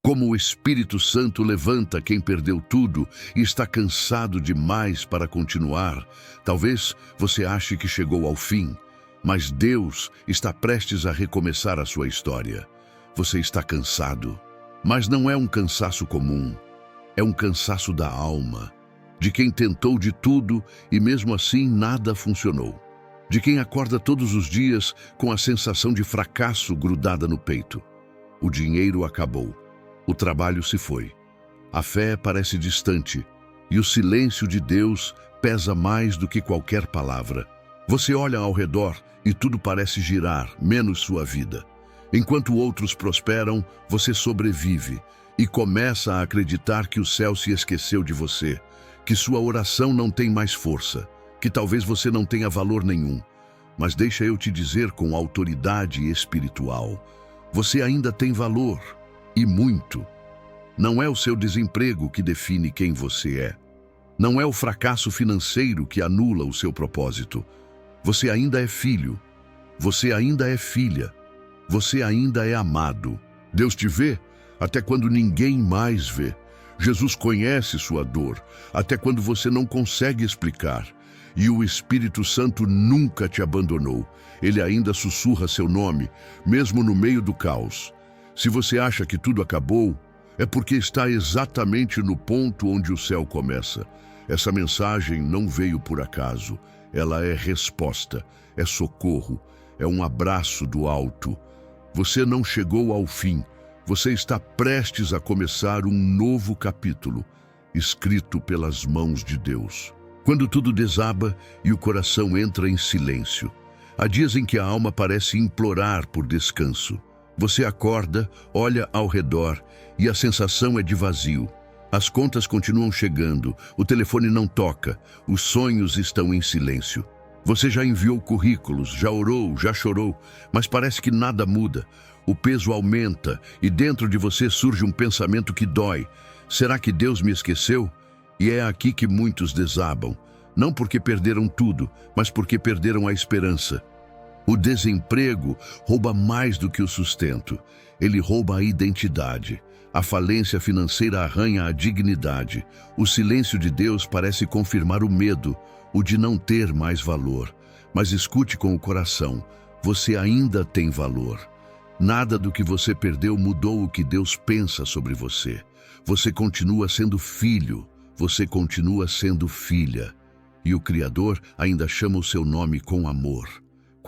Como o Espírito Santo levanta quem perdeu tudo e está cansado demais para continuar. Talvez você ache que chegou ao fim, mas Deus está prestes a recomeçar a sua história. Você está cansado, mas não é um cansaço comum. É um cansaço da alma, de quem tentou de tudo e mesmo assim nada funcionou. De quem acorda todos os dias com a sensação de fracasso grudada no peito. O dinheiro acabou. O trabalho se foi. A fé parece distante e o silêncio de Deus pesa mais do que qualquer palavra. Você olha ao redor e tudo parece girar, menos sua vida. Enquanto outros prosperam, você sobrevive e começa a acreditar que o céu se esqueceu de você, que sua oração não tem mais força, que talvez você não tenha valor nenhum. Mas deixa eu te dizer com autoridade espiritual, você ainda tem valor. E muito. Não é o seu desemprego que define quem você é. Não é o fracasso financeiro que anula o seu propósito. Você ainda é filho. Você ainda é filha. Você ainda é amado. Deus te vê até quando ninguém mais vê. Jesus conhece sua dor até quando você não consegue explicar. E o Espírito Santo nunca te abandonou. Ele ainda sussurra seu nome, mesmo no meio do caos. Se você acha que tudo acabou, é porque está exatamente no ponto onde o céu começa. Essa mensagem não veio por acaso. Ela é resposta, é socorro, é um abraço do alto. Você não chegou ao fim. Você está prestes a começar um novo capítulo, escrito pelas mãos de Deus. Quando tudo desaba e o coração entra em silêncio, há dias em que a alma parece implorar por descanso. Você acorda, olha ao redor e a sensação é de vazio. As contas continuam chegando, o telefone não toca, os sonhos estão em silêncio. Você já enviou currículos, já orou, já chorou, mas parece que nada muda. O peso aumenta e dentro de você surge um pensamento que dói. Será que Deus me esqueceu? E é aqui que muitos desabam, não porque perderam tudo, mas porque perderam a esperança. O desemprego rouba mais do que o sustento. Ele rouba a identidade. A falência financeira arranha a dignidade. O silêncio de Deus parece confirmar o medo, o de não ter mais valor. Mas escute com o coração, você ainda tem valor. Nada do que você perdeu mudou o que Deus pensa sobre você. Você continua sendo filho, você continua sendo filha. E o Criador ainda chama o seu nome com amor.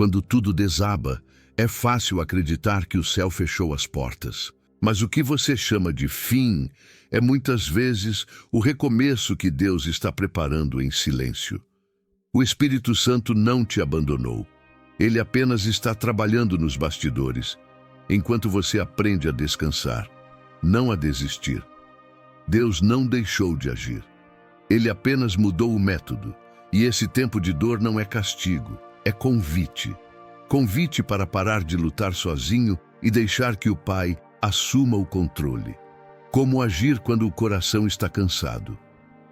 Quando tudo desaba, é fácil acreditar que o céu fechou as portas. Mas o que você chama de fim é muitas vezes o recomeço que Deus está preparando em silêncio. O Espírito Santo não te abandonou. Ele apenas está trabalhando nos bastidores, enquanto você aprende a descansar, não a desistir. Deus não deixou de agir. Ele apenas mudou o método. E esse tempo de dor não é castigo. É convite. Convite para parar de lutar sozinho e deixar que o Pai assuma o controle. Como agir quando o coração está cansado?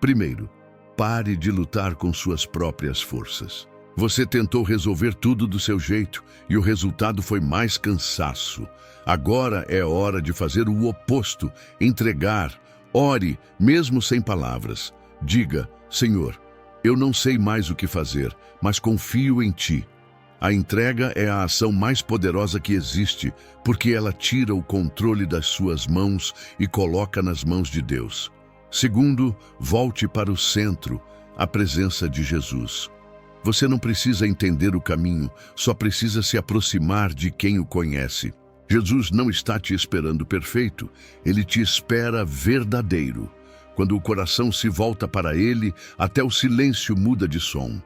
Primeiro, pare de lutar com suas próprias forças. Você tentou resolver tudo do seu jeito e o resultado foi mais cansaço. Agora é hora de fazer o oposto, entregar. Ore, mesmo sem palavras. Diga, Senhor, eu não sei mais o que fazer, mas confio em Ti. A entrega é a ação mais poderosa que existe, porque ela tira o controle das suas mãos e coloca nas mãos de Deus. Segundo, volte para o centro, a presença de Jesus. Você não precisa entender o caminho, só precisa se aproximar de quem o conhece. Jesus não está te esperando perfeito, Ele te espera verdadeiro. Quando o coração se volta para Ele, até o silêncio muda de som.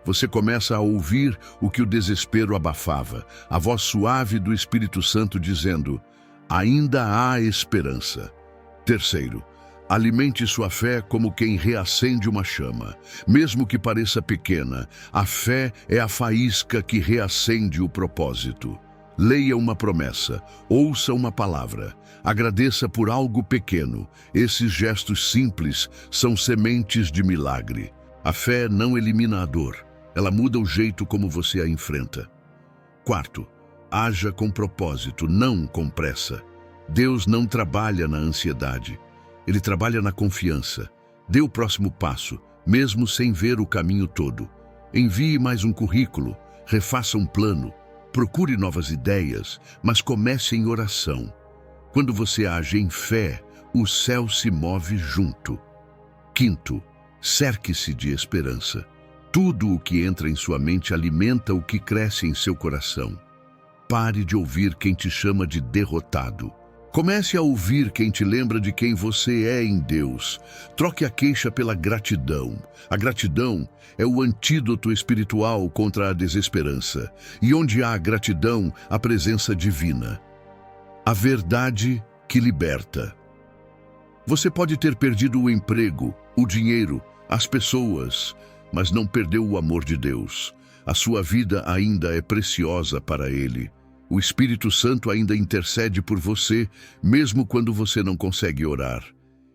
Você começa a ouvir o que o desespero abafava, a voz suave do Espírito Santo dizendo, ainda há esperança. Terceiro, alimente sua fé como quem reacende uma chama. Mesmo que pareça pequena, a fé é a faísca que reacende o propósito. Leia uma promessa, ouça uma palavra, agradeça por algo pequeno. Esses gestos simples são sementes de milagre. A fé não elimina a dor, ela muda o jeito como você a enfrenta. Quarto, haja com propósito, não com pressa. Deus não trabalha na ansiedade. Ele trabalha na confiança. Dê o próximo passo, mesmo sem ver o caminho todo. Envie mais um currículo, refaça um plano, procure novas ideias, mas comece em oração. Quando você age em fé, o céu se move junto. Quinto, cerque-se de esperança. Tudo o que entra em sua mente alimenta o que cresce em seu coração. Pare de ouvir quem te chama de derrotado. Comece a ouvir quem te lembra de quem você é em Deus. Troque a queixa pela gratidão. A gratidão é o antídoto espiritual contra a desesperança. E onde há gratidão, há presença divina. A verdade que liberta. Você pode ter perdido o emprego, o dinheiro, as pessoas, mas não perdeu o amor de Deus. A sua vida ainda é preciosa para Ele. O Espírito Santo ainda intercede por você, mesmo quando você não consegue orar.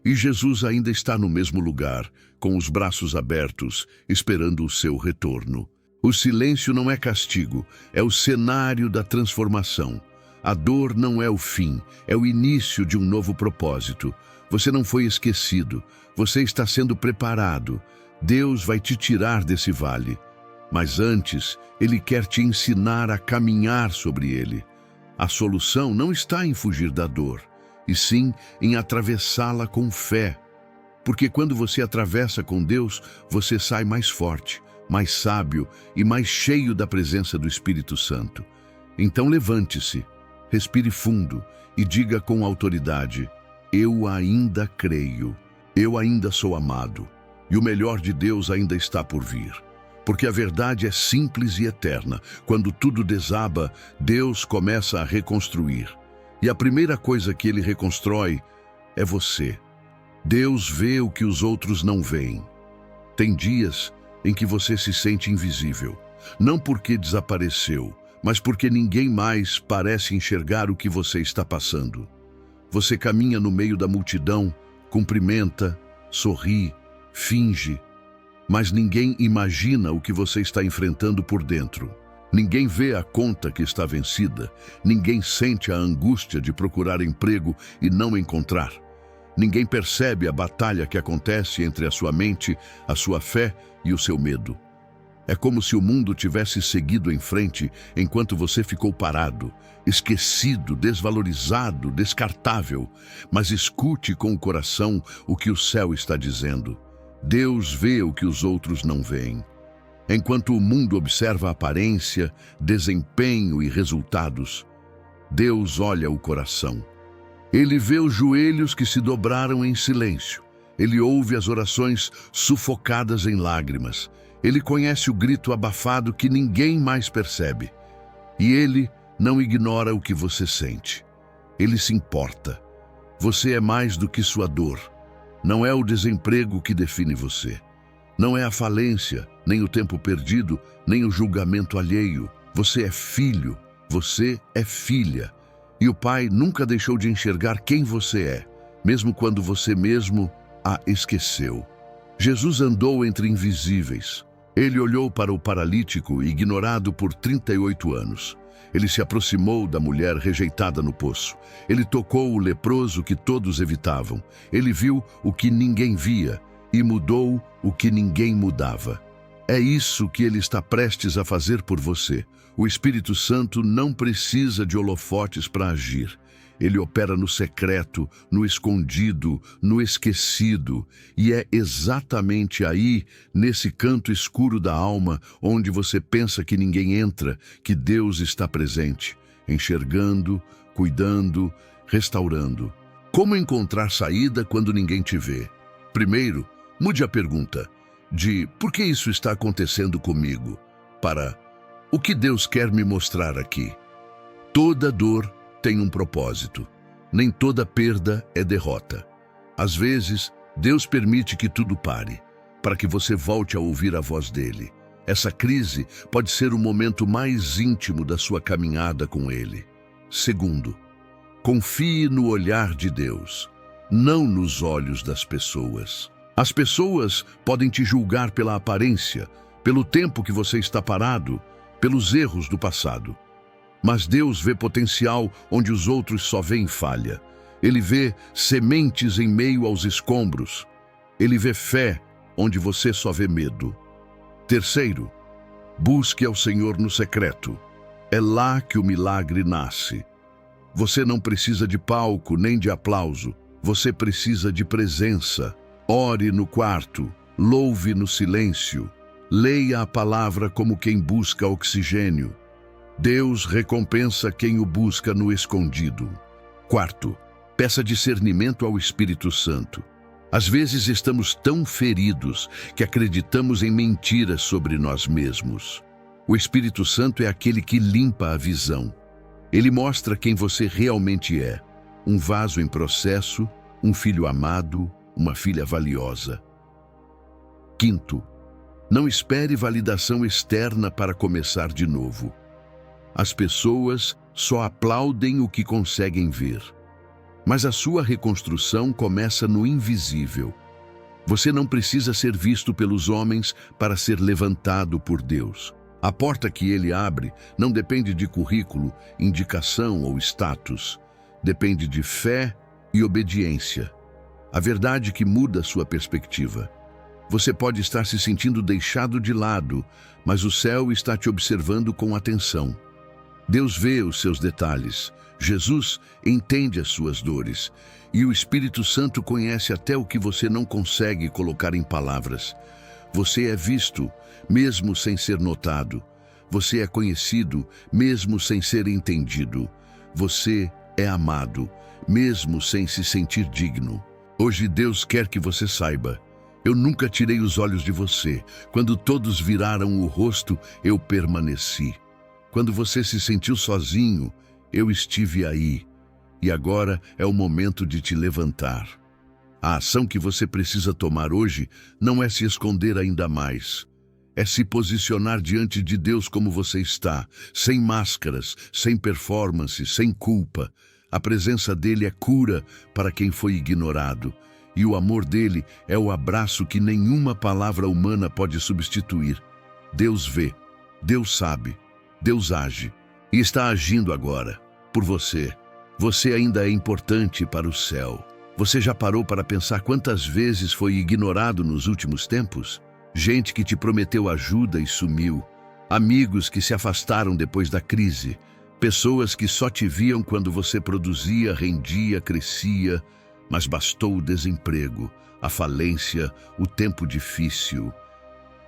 E Jesus ainda está no mesmo lugar, com os braços abertos, esperando o seu retorno. O silêncio não é castigo, é o cenário da transformação. A dor não é o fim, é o início de um novo propósito. Você não foi esquecido, você está sendo preparado. Deus vai te tirar desse vale. Mas antes, Ele quer te ensinar a caminhar sobre ele. A solução não está em fugir da dor, e sim em atravessá-la com fé. Porque quando você atravessa com Deus, você sai mais forte, mais sábio e mais cheio da presença do Espírito Santo. Então levante-se, respire fundo e diga com autoridade: eu ainda creio, eu ainda sou amado, e o melhor de Deus ainda está por vir. Porque a verdade é simples e eterna. Quando tudo desaba, Deus começa a reconstruir. E a primeira coisa que Ele reconstrói é você. Deus vê o que os outros não veem. Tem dias em que você se sente invisível. Não porque desapareceu, mas porque ninguém mais parece enxergar o que você está passando. Você caminha no meio da multidão, cumprimenta, sorri, finge, mas ninguém imagina o que você está enfrentando por dentro. Ninguém vê a conta que está vencida. Ninguém sente a angústia de procurar emprego e não encontrar. Ninguém percebe a batalha que acontece entre a sua mente, a sua fé e o seu medo. É como se o mundo tivesse seguido em frente enquanto você ficou parado, esquecido, desvalorizado, descartável. Mas escute com o coração o que o céu está dizendo. Deus vê o que os outros não veem. Enquanto o mundo observa a aparência, desempenho e resultados, Deus olha o coração. Ele vê os joelhos que se dobraram em silêncio. Ele ouve as orações sufocadas em lágrimas. Ele conhece o grito abafado que ninguém mais percebe. E Ele não ignora o que você sente. Ele se importa. Você é mais do que sua dor. Não é o desemprego que define você. Não é a falência, nem o tempo perdido, nem o julgamento alheio. Você é filho, você é filha. E o Pai nunca deixou de enxergar quem você é, mesmo quando você mesmo a esqueceu. Jesus andou entre invisíveis. Ele olhou para o paralítico, ignorado por 38 anos. Ele se aproximou da mulher rejeitada no poço. Ele tocou o leproso que todos evitavam. Ele viu o que ninguém via e mudou o que ninguém mudava. É isso que Ele está prestes a fazer por você. O Espírito Santo não precisa de holofotes para agir. Ele opera no secreto, no escondido, no esquecido. E é exatamente aí, nesse canto escuro da alma, onde você pensa que ninguém entra, que Deus está presente, enxergando, cuidando, restaurando. Como encontrar saída quando ninguém te vê? Primeiro, mude a pergunta de por que isso está acontecendo comigo para o que Deus quer me mostrar aqui. Toda dor tem um propósito. Nem toda perda é derrota. Às vezes, Deus permite que tudo pare, para que você volte a ouvir a voz dele. Essa crise pode ser o momento mais íntimo da sua caminhada com ele. Segundo, confie no olhar de Deus, não nos olhos das pessoas. As pessoas podem te julgar pela aparência, pelo tempo que você está parado, pelos erros do passado. Mas Deus vê potencial onde os outros só veem falha. Ele vê sementes em meio aos escombros. Ele vê fé onde você só vê medo. Terceiro, busque ao Senhor no secreto. É lá que o milagre nasce. Você não precisa de palco nem de aplauso. Você precisa de presença. Ore no quarto, louve no silêncio. Leia a palavra como quem busca oxigênio. Deus recompensa quem o busca no escondido. Quarto, peça discernimento ao Espírito Santo. Às vezes estamos tão feridos que acreditamos em mentiras sobre nós mesmos. O Espírito Santo é aquele que limpa a visão. Ele mostra quem você realmente é. Um vaso em processo, um filho amado, uma filha valiosa. Quinto, não espere validação externa para começar de novo. As pessoas só aplaudem o que conseguem ver. Mas a sua reconstrução começa no invisível. Você não precisa ser visto pelos homens para ser levantado por Deus. A porta que Ele abre não depende de currículo, indicação ou status. Depende de fé e obediência. A verdade que muda sua perspectiva. Você pode estar se sentindo deixado de lado, mas o céu está te observando com atenção. Deus vê os seus detalhes. Jesus entende as suas dores. E o Espírito Santo conhece até o que você não consegue colocar em palavras. Você é visto, mesmo sem ser notado. Você é conhecido, mesmo sem ser entendido. Você é amado, mesmo sem se sentir digno. Hoje Deus quer que você saiba: eu nunca tirei os olhos de você. Quando todos viraram o rosto, eu permaneci. Quando você se sentiu sozinho, eu estive aí. E agora é o momento de te levantar. A ação que você precisa tomar hoje não é se esconder ainda mais. É se posicionar diante de Deus como você está, sem máscaras, sem performance, sem culpa. A presença dele é cura para quem foi ignorado. E o amor dele é o abraço que nenhuma palavra humana pode substituir. Deus vê, Deus sabe, Deus age. E está agindo agora, por você. Você ainda é importante para o céu. Você já parou para pensar quantas vezes foi ignorado nos últimos tempos? Gente que te prometeu ajuda e sumiu. Amigos que se afastaram depois da crise. Pessoas que só te viam quando você produzia, rendia, crescia. Mas bastou o desemprego, a falência, o tempo difícil.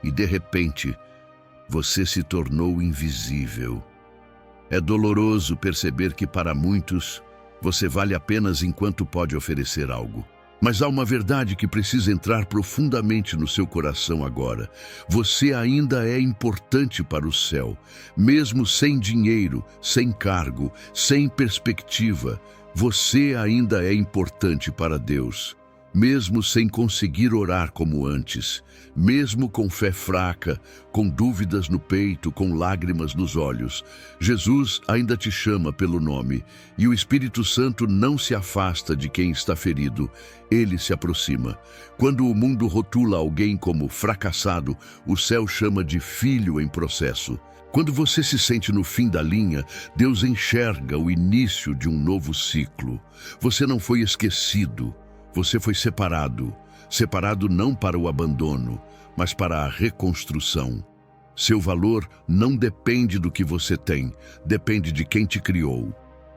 E de repente, você se tornou invisível. É doloroso perceber que para muitos, você vale apenas enquanto pode oferecer algo. Mas há uma verdade que precisa entrar profundamente no seu coração agora. Você ainda é importante para o céu. Mesmo sem dinheiro, sem cargo, sem perspectiva, você ainda é importante para Deus. Mesmo sem conseguir orar como antes, mesmo com fé fraca, com dúvidas no peito, com lágrimas nos olhos, Jesus ainda te chama pelo nome, e o Espírito Santo não se afasta de quem está ferido, ele se aproxima. Quando o mundo rotula alguém como fracassado, o céu chama de filho em processo. Quando você se sente no fim da linha, Deus enxerga o início de um novo ciclo. Você não foi esquecido. Você foi separado. Separado não para o abandono, mas para a reconstrução. Seu valor não depende do que você tem, depende de quem te criou.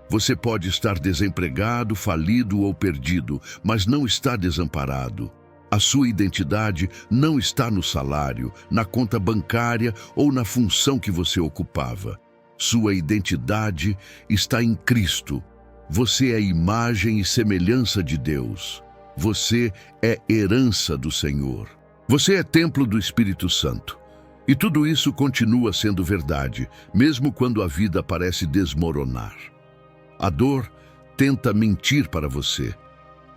Você pode estar desempregado, falido ou perdido, mas não está desamparado. A sua identidade não está no salário, na conta bancária ou na função que você ocupava. Sua identidade está em Cristo. Você é imagem e semelhança de Deus. Você é herança do Senhor. Você é templo do Espírito Santo. E tudo isso continua sendo verdade, mesmo quando a vida parece desmoronar. A dor tenta mentir para você.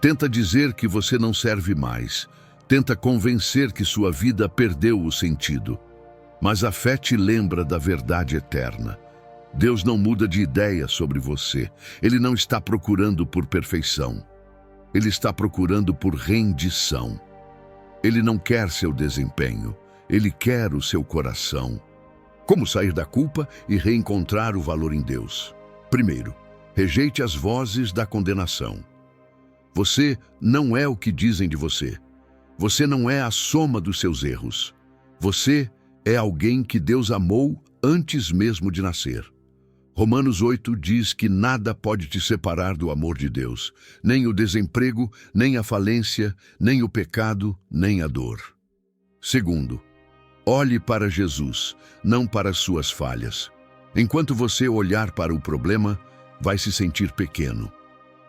Tenta dizer que você não serve mais. Tenta convencer que sua vida perdeu o sentido. Mas a fé te lembra da verdade eterna. Deus não muda de ideia sobre você. Ele não está procurando por perfeição. Ele está procurando por rendição. Ele não quer seu desempenho. Ele quer o seu coração. Como sair da culpa e reencontrar o valor em Deus? Primeiro, rejeite as vozes da condenação. Você não é o que dizem de você. Você não é a soma dos seus erros. Você é alguém que Deus amou antes mesmo de nascer. Romanos 8 diz que nada pode te separar do amor de Deus, nem o desemprego, nem a falência, nem o pecado, nem a dor. Segundo, olhe para Jesus, não para as suas falhas. Enquanto você olhar para o problema, vai se sentir pequeno.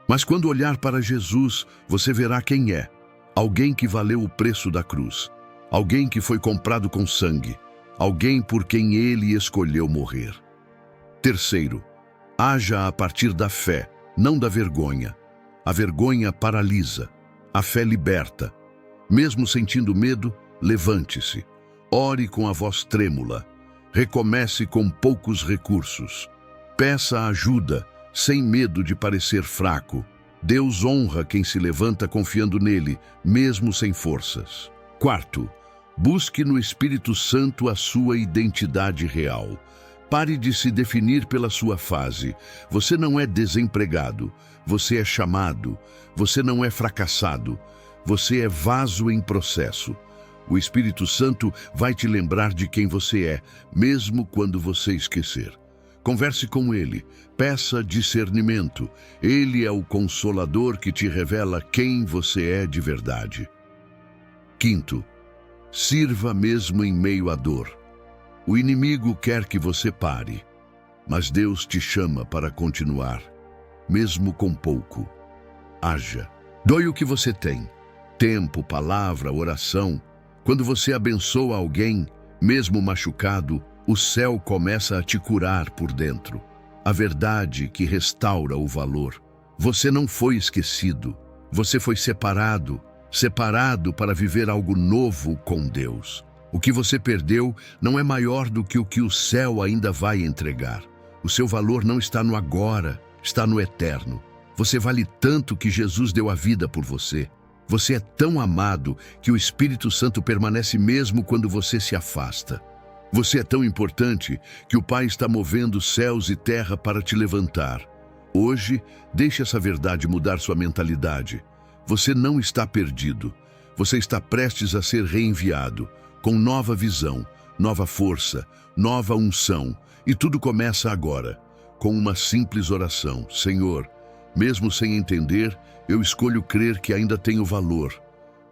Mas quando olhar para Jesus, você verá quem é. Alguém que valeu o preço da cruz. Alguém que foi comprado com sangue. Alguém por quem ele escolheu morrer. Terceiro, haja a partir da fé, não da vergonha. A vergonha paralisa, a fé liberta. Mesmo sentindo medo, levante-se. Ore com a voz trêmula. Recomece com poucos recursos. Peça ajuda, sem medo de parecer fraco. Deus honra quem se levanta confiando nele, mesmo sem forças. Quarto, busque no Espírito Santo a sua identidade real. Pare de se definir pela sua fase. Você não é desempregado. Você é chamado. Você não é fracassado. Você é vaso em processo. O Espírito Santo vai te lembrar de quem você é, mesmo quando você esquecer. Converse com ele. Peça discernimento. Ele é o consolador que te revela quem você é de verdade. Quinto, sirva mesmo em meio à dor. O inimigo quer que você pare, mas Deus te chama para continuar, mesmo com pouco. Haja. Doe o que você tem. Tempo, palavra, oração. Quando você abençoa alguém, mesmo machucado, o céu começa a te curar por dentro. A verdade que restaura o valor. Você não foi esquecido. Você foi separado para viver algo novo com Deus. O que você perdeu não é maior do que o céu ainda vai entregar. O seu valor não está no agora, está no eterno. Você vale tanto que Jesus deu a vida por você. Você é tão amado que o Espírito Santo permanece mesmo quando você se afasta. Você é tão importante que o Pai está movendo céus e terra para te levantar. Hoje, deixe essa verdade mudar sua mentalidade. Você não está perdido. Você está prestes a ser reenviado, com nova visão, nova força, nova unção. E tudo começa agora, com uma simples oração. Senhor, mesmo sem entender, eu escolho crer que ainda tenho valor.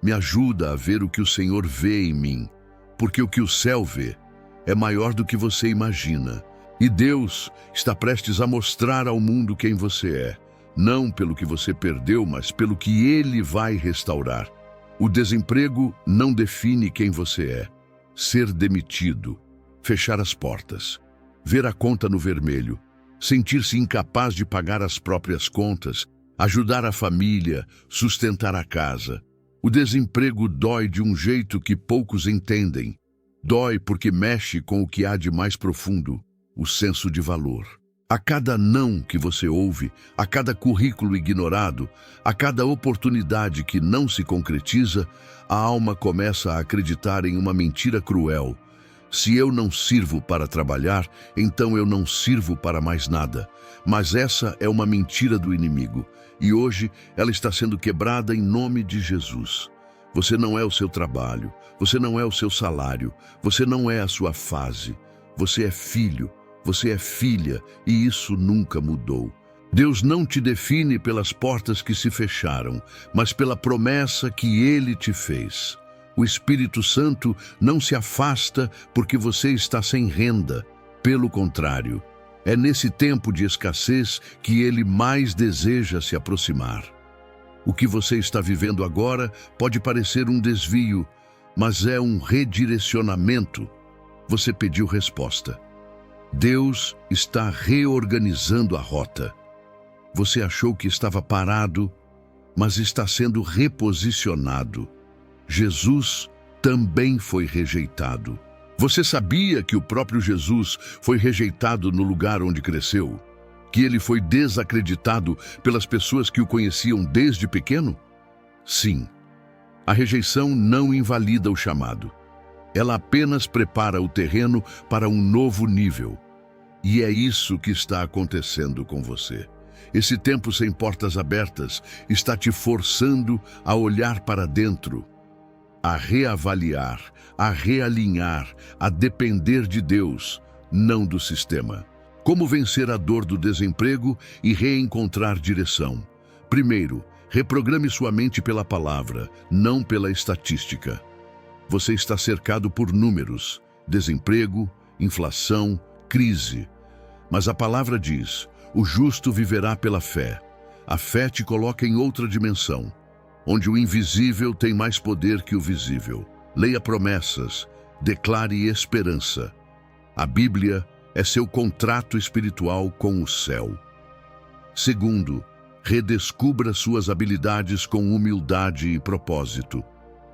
Me ajuda a ver o que o Senhor vê em mim, porque o que o céu vê é maior do que você imagina. E Deus está prestes a mostrar ao mundo quem você é, não pelo que você perdeu, mas pelo que Ele vai restaurar. O desemprego não define quem você é. Ser demitido, fechar as portas, ver a conta no vermelho, sentir-se incapaz de pagar as próprias contas, ajudar a família, sustentar a casa. O desemprego dói de um jeito que poucos entendem. Dói porque mexe com o que há de mais profundo, o senso de valor. A cada não que você ouve, a cada currículo ignorado, a cada oportunidade que não se concretiza, a alma começa a acreditar em uma mentira cruel. Se eu não sirvo para trabalhar, então eu não sirvo para mais nada. Mas essa é uma mentira do inimigo, e hoje ela está sendo quebrada em nome de Jesus. Você não é o seu trabalho, você não é o seu salário, você não é a sua fase. Você é filho. Você é filha, e isso nunca mudou. Deus não te define pelas portas que se fecharam, mas pela promessa que Ele te fez. O Espírito Santo não se afasta porque você está sem renda. Pelo contrário, é nesse tempo de escassez que Ele mais deseja se aproximar. O que você está vivendo agora pode parecer um desvio, mas é um redirecionamento. Você pediu resposta. Deus está reorganizando a rota. Você achou que estava parado, mas está sendo reposicionado. Jesus também foi rejeitado. Você sabia que o próprio Jesus foi rejeitado no lugar onde cresceu? Que ele foi desacreditado pelas pessoas que o conheciam desde pequeno? Sim. A rejeição não invalida o chamado. Ela apenas prepara o terreno para um novo nível. E é isso que está acontecendo com você. Esse tempo sem portas abertas está te forçando a olhar para dentro, a reavaliar, a realinhar, a depender de Deus, não do sistema. Como vencer a dor do desemprego e reencontrar direção? Primeiro, reprograme sua mente pela palavra, não pela estatística. Você está cercado por números, desemprego, inflação, crise. Mas a palavra diz: o justo viverá pela fé. A fé te coloca em outra dimensão, onde o invisível tem mais poder que o visível. Leia promessas, declare esperança. A Bíblia é seu contrato espiritual com o céu. Segundo, redescubra suas habilidades com humildade e propósito.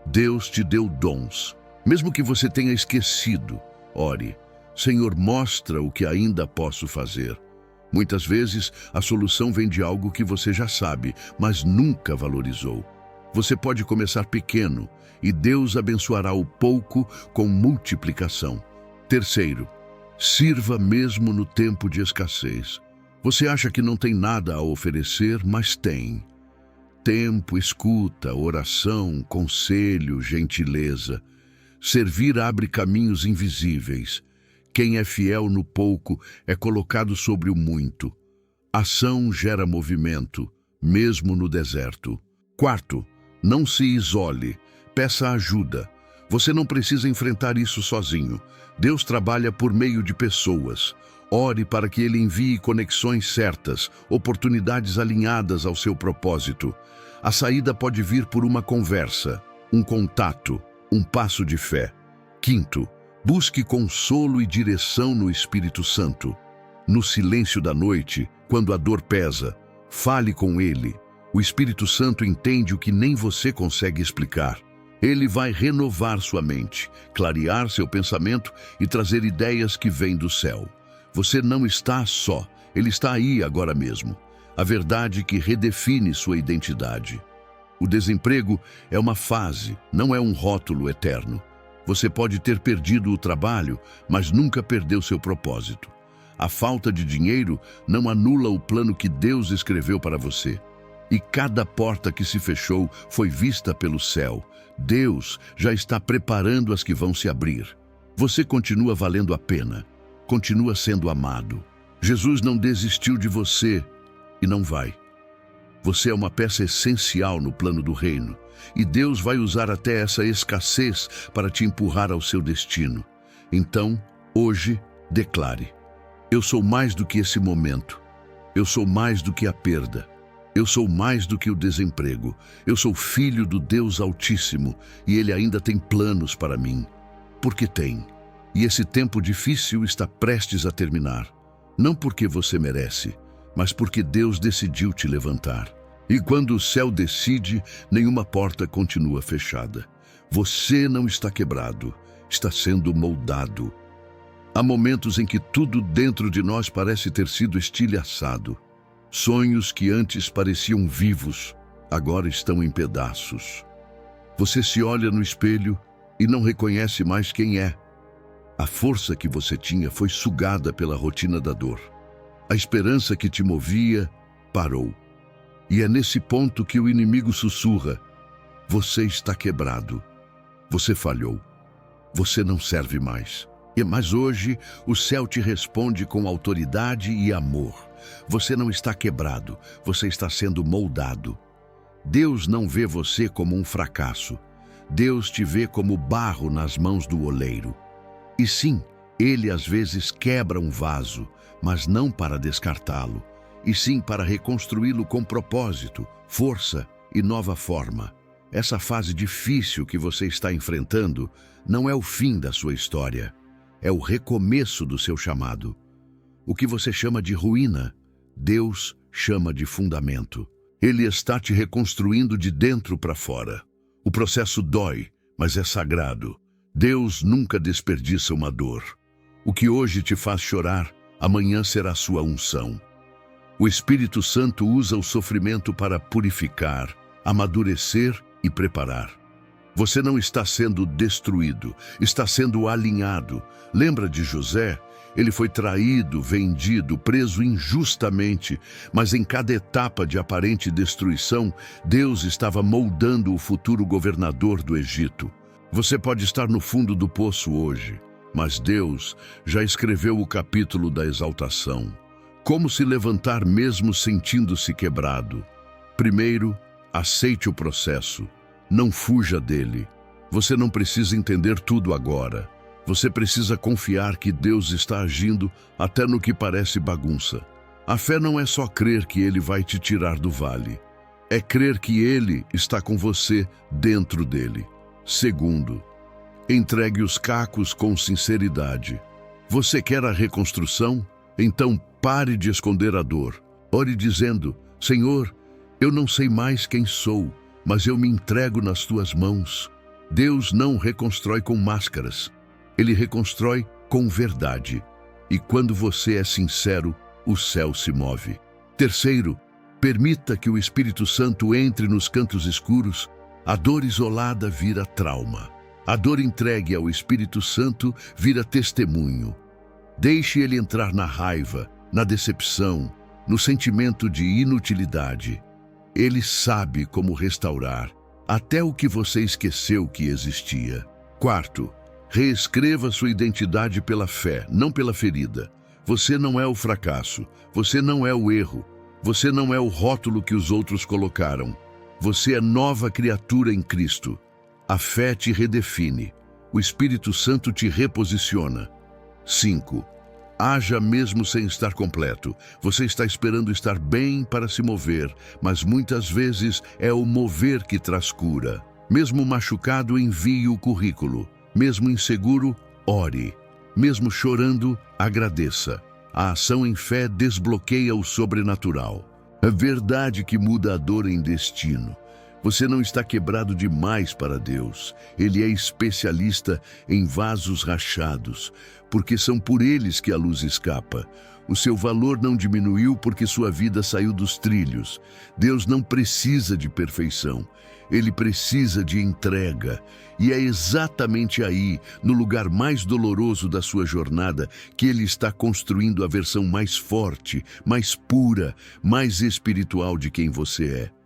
Deus te deu dons. Mesmo que você tenha esquecido, ore: Senhor, mostra o que ainda posso fazer. Muitas vezes, a solução vem de algo que você já sabe, mas nunca valorizou. Você pode começar pequeno e Deus abençoará o pouco com multiplicação. Terceiro, sirva mesmo no tempo de escassez. Você acha que não tem nada a oferecer, mas tem. Tempo, escuta, oração, conselho, gentileza. Servir abre caminhos invisíveis. Quem é fiel no pouco é colocado sobre o muito. Ação gera movimento, mesmo no deserto. Quarto, não se isole, peça ajuda. Você não precisa enfrentar isso sozinho. Deus trabalha por meio de pessoas. Ore para que Ele envie conexões certas, oportunidades alinhadas ao seu propósito. A saída pode vir por uma conversa, um contato, um passo de fé. Quinto, busque consolo e direção no Espírito Santo. No silêncio da noite, quando a dor pesa, fale com Ele. O Espírito Santo entende o que nem você consegue explicar. Ele vai renovar sua mente, clarear seu pensamento e trazer ideias que vêm do céu. Você não está só, Ele está aí agora mesmo. A verdade que redefine sua identidade. O desemprego é uma fase, não é um rótulo eterno. Você pode ter perdido o trabalho, mas nunca perdeu seu propósito. A falta de dinheiro não anula o plano que Deus escreveu para você. E cada porta que se fechou foi vista pelo céu. Deus já está preparando as que vão se abrir. Você continua valendo a pena, continua sendo amado. Jesus não desistiu de você e não vai. Você é uma peça essencial no plano do reino, e Deus vai usar até essa escassez para te empurrar ao seu destino. Então, hoje, declare: eu sou mais do que esse momento. Eu sou mais do que a perda. Eu sou mais do que o desemprego. Eu sou filho do Deus Altíssimo e Ele ainda tem planos para mim. Porque tem. E esse tempo difícil está prestes a terminar. Não porque você merece, mas porque Deus decidiu te levantar. E quando o céu decide, nenhuma porta continua fechada. Você não está quebrado, está sendo moldado. Há momentos em que tudo dentro de nós parece ter sido estilhaçado. Sonhos que antes pareciam vivos, agora estão em pedaços. Você se olha no espelho e não reconhece mais quem é. A força que você tinha foi sugada pela rotina da dor. A esperança que te movia parou. E é nesse ponto que o inimigo sussurra: você está quebrado. Você falhou. Você não serve mais. Mas hoje o céu te responde com autoridade e amor. Você não está quebrado, você está sendo moldado. Deus não vê você como um fracasso. Deus te vê como barro nas mãos do oleiro. E sim, Ele às vezes quebra um vaso, mas não para descartá-lo, e sim para reconstruí-lo com propósito, força e nova forma. Essa fase difícil que você está enfrentando não é o fim da sua história. É o recomeço do seu chamado. O que você chama de ruína, Deus chama de fundamento. Ele está te reconstruindo de dentro para fora. O processo dói, mas é sagrado. Deus nunca desperdiça uma dor. O que hoje te faz chorar, amanhã será sua unção. O Espírito Santo usa o sofrimento para purificar, amadurecer e preparar. Você não está sendo destruído, está sendo alinhado. Lembra de José? Ele foi traído, vendido, preso injustamente, mas em cada etapa de aparente destruição, Deus estava moldando o futuro governador do Egito. Você pode estar no fundo do poço hoje, mas Deus já escreveu o capítulo da exaltação. Como se levantar mesmo sentindo-se quebrado? Primeiro, aceite o processo. Não fuja dele. Você não precisa entender tudo agora. Você precisa confiar que Deus está agindo até no que parece bagunça. A fé não é só crer que Ele vai te tirar do vale. É crer que Ele está com você dentro dele. Segundo, entregue os cacos com sinceridade. Você quer a reconstrução? Então pare de esconder a dor. Ore dizendo: Senhor, eu não sei mais quem sou, mas eu me entrego nas tuas mãos. Deus não reconstrói com máscaras. Ele reconstrói com verdade. E quando você é sincero, o céu se move. Terceiro, permita que o Espírito Santo entre nos cantos escuros. A dor isolada vira trauma. A dor entregue ao Espírito Santo vira testemunho. Deixe ele entrar na raiva, na decepção, no sentimento de inutilidade. Ele sabe como restaurar até o que você esqueceu que existia. Quarto, reescreva sua identidade pela fé, não pela ferida. Você não é o fracasso, você não é o erro, você não é o rótulo que os outros colocaram. Você é nova criatura em Cristo. A fé te redefine, o Espírito Santo te reposiciona. 5. Haja mesmo sem estar completo. Você está esperando estar bem para se mover, mas muitas vezes é o mover que traz cura. Mesmo machucado, envie o currículo. Mesmo inseguro, ore. Mesmo chorando, agradeça. A ação em fé desbloqueia o sobrenatural. É verdade que muda a dor em destino. Você não está quebrado demais para Deus. Ele é especialista em vasos rachados, porque são por eles que a luz escapa. O seu valor não diminuiu porque sua vida saiu dos trilhos. Deus não precisa de perfeição. Ele precisa de entrega. E é exatamente aí, no lugar mais doloroso da sua jornada, que Ele está construindo a versão mais forte, mais pura, mais espiritual de quem você é.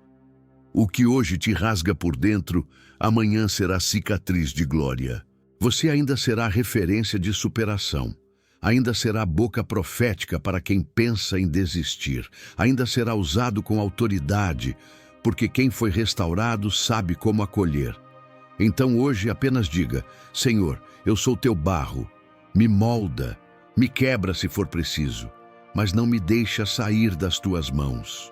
O que hoje te rasga por dentro, amanhã será cicatriz de glória. Você ainda será referência de superação. Ainda será boca profética para quem pensa em desistir. Ainda será usado com autoridade, porque quem foi restaurado sabe como acolher. Então hoje apenas diga: Senhor, eu sou teu barro. Me molda, me quebra se for preciso, mas não me deixa sair das tuas mãos.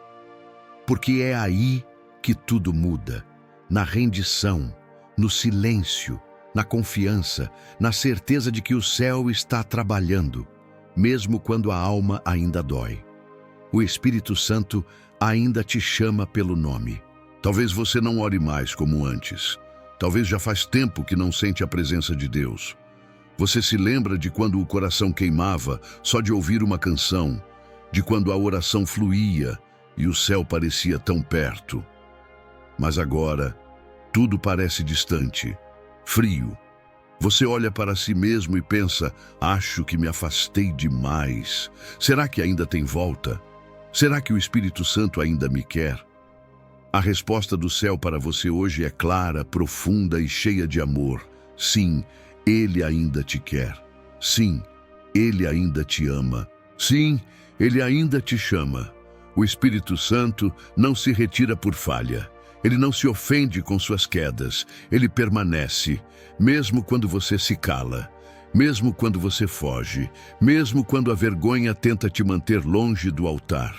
Porque é aí que tudo muda, na rendição, no silêncio, na confiança, na certeza de que o céu está trabalhando, mesmo quando a alma ainda dói. O Espírito Santo ainda te chama pelo nome. Talvez você não ore mais como antes. Talvez já faz tempo que não sente a presença de Deus. Você se lembra de quando o coração queimava só de ouvir uma canção, de quando a oração fluía e o céu parecia tão perto. Mas agora, tudo parece distante, frio. Você olha para si mesmo e pensa: acho que me afastei demais. Será que ainda tem volta? Será que o Espírito Santo ainda me quer? A resposta do céu para você hoje é clara, profunda e cheia de amor. Sim, Ele ainda te quer. Sim, Ele ainda te ama. Sim, Ele ainda te chama. O Espírito Santo não se retira por falha. Ele não se ofende com suas quedas. Ele permanece, mesmo quando você se cala, mesmo quando você foge, mesmo quando a vergonha tenta te manter longe do altar.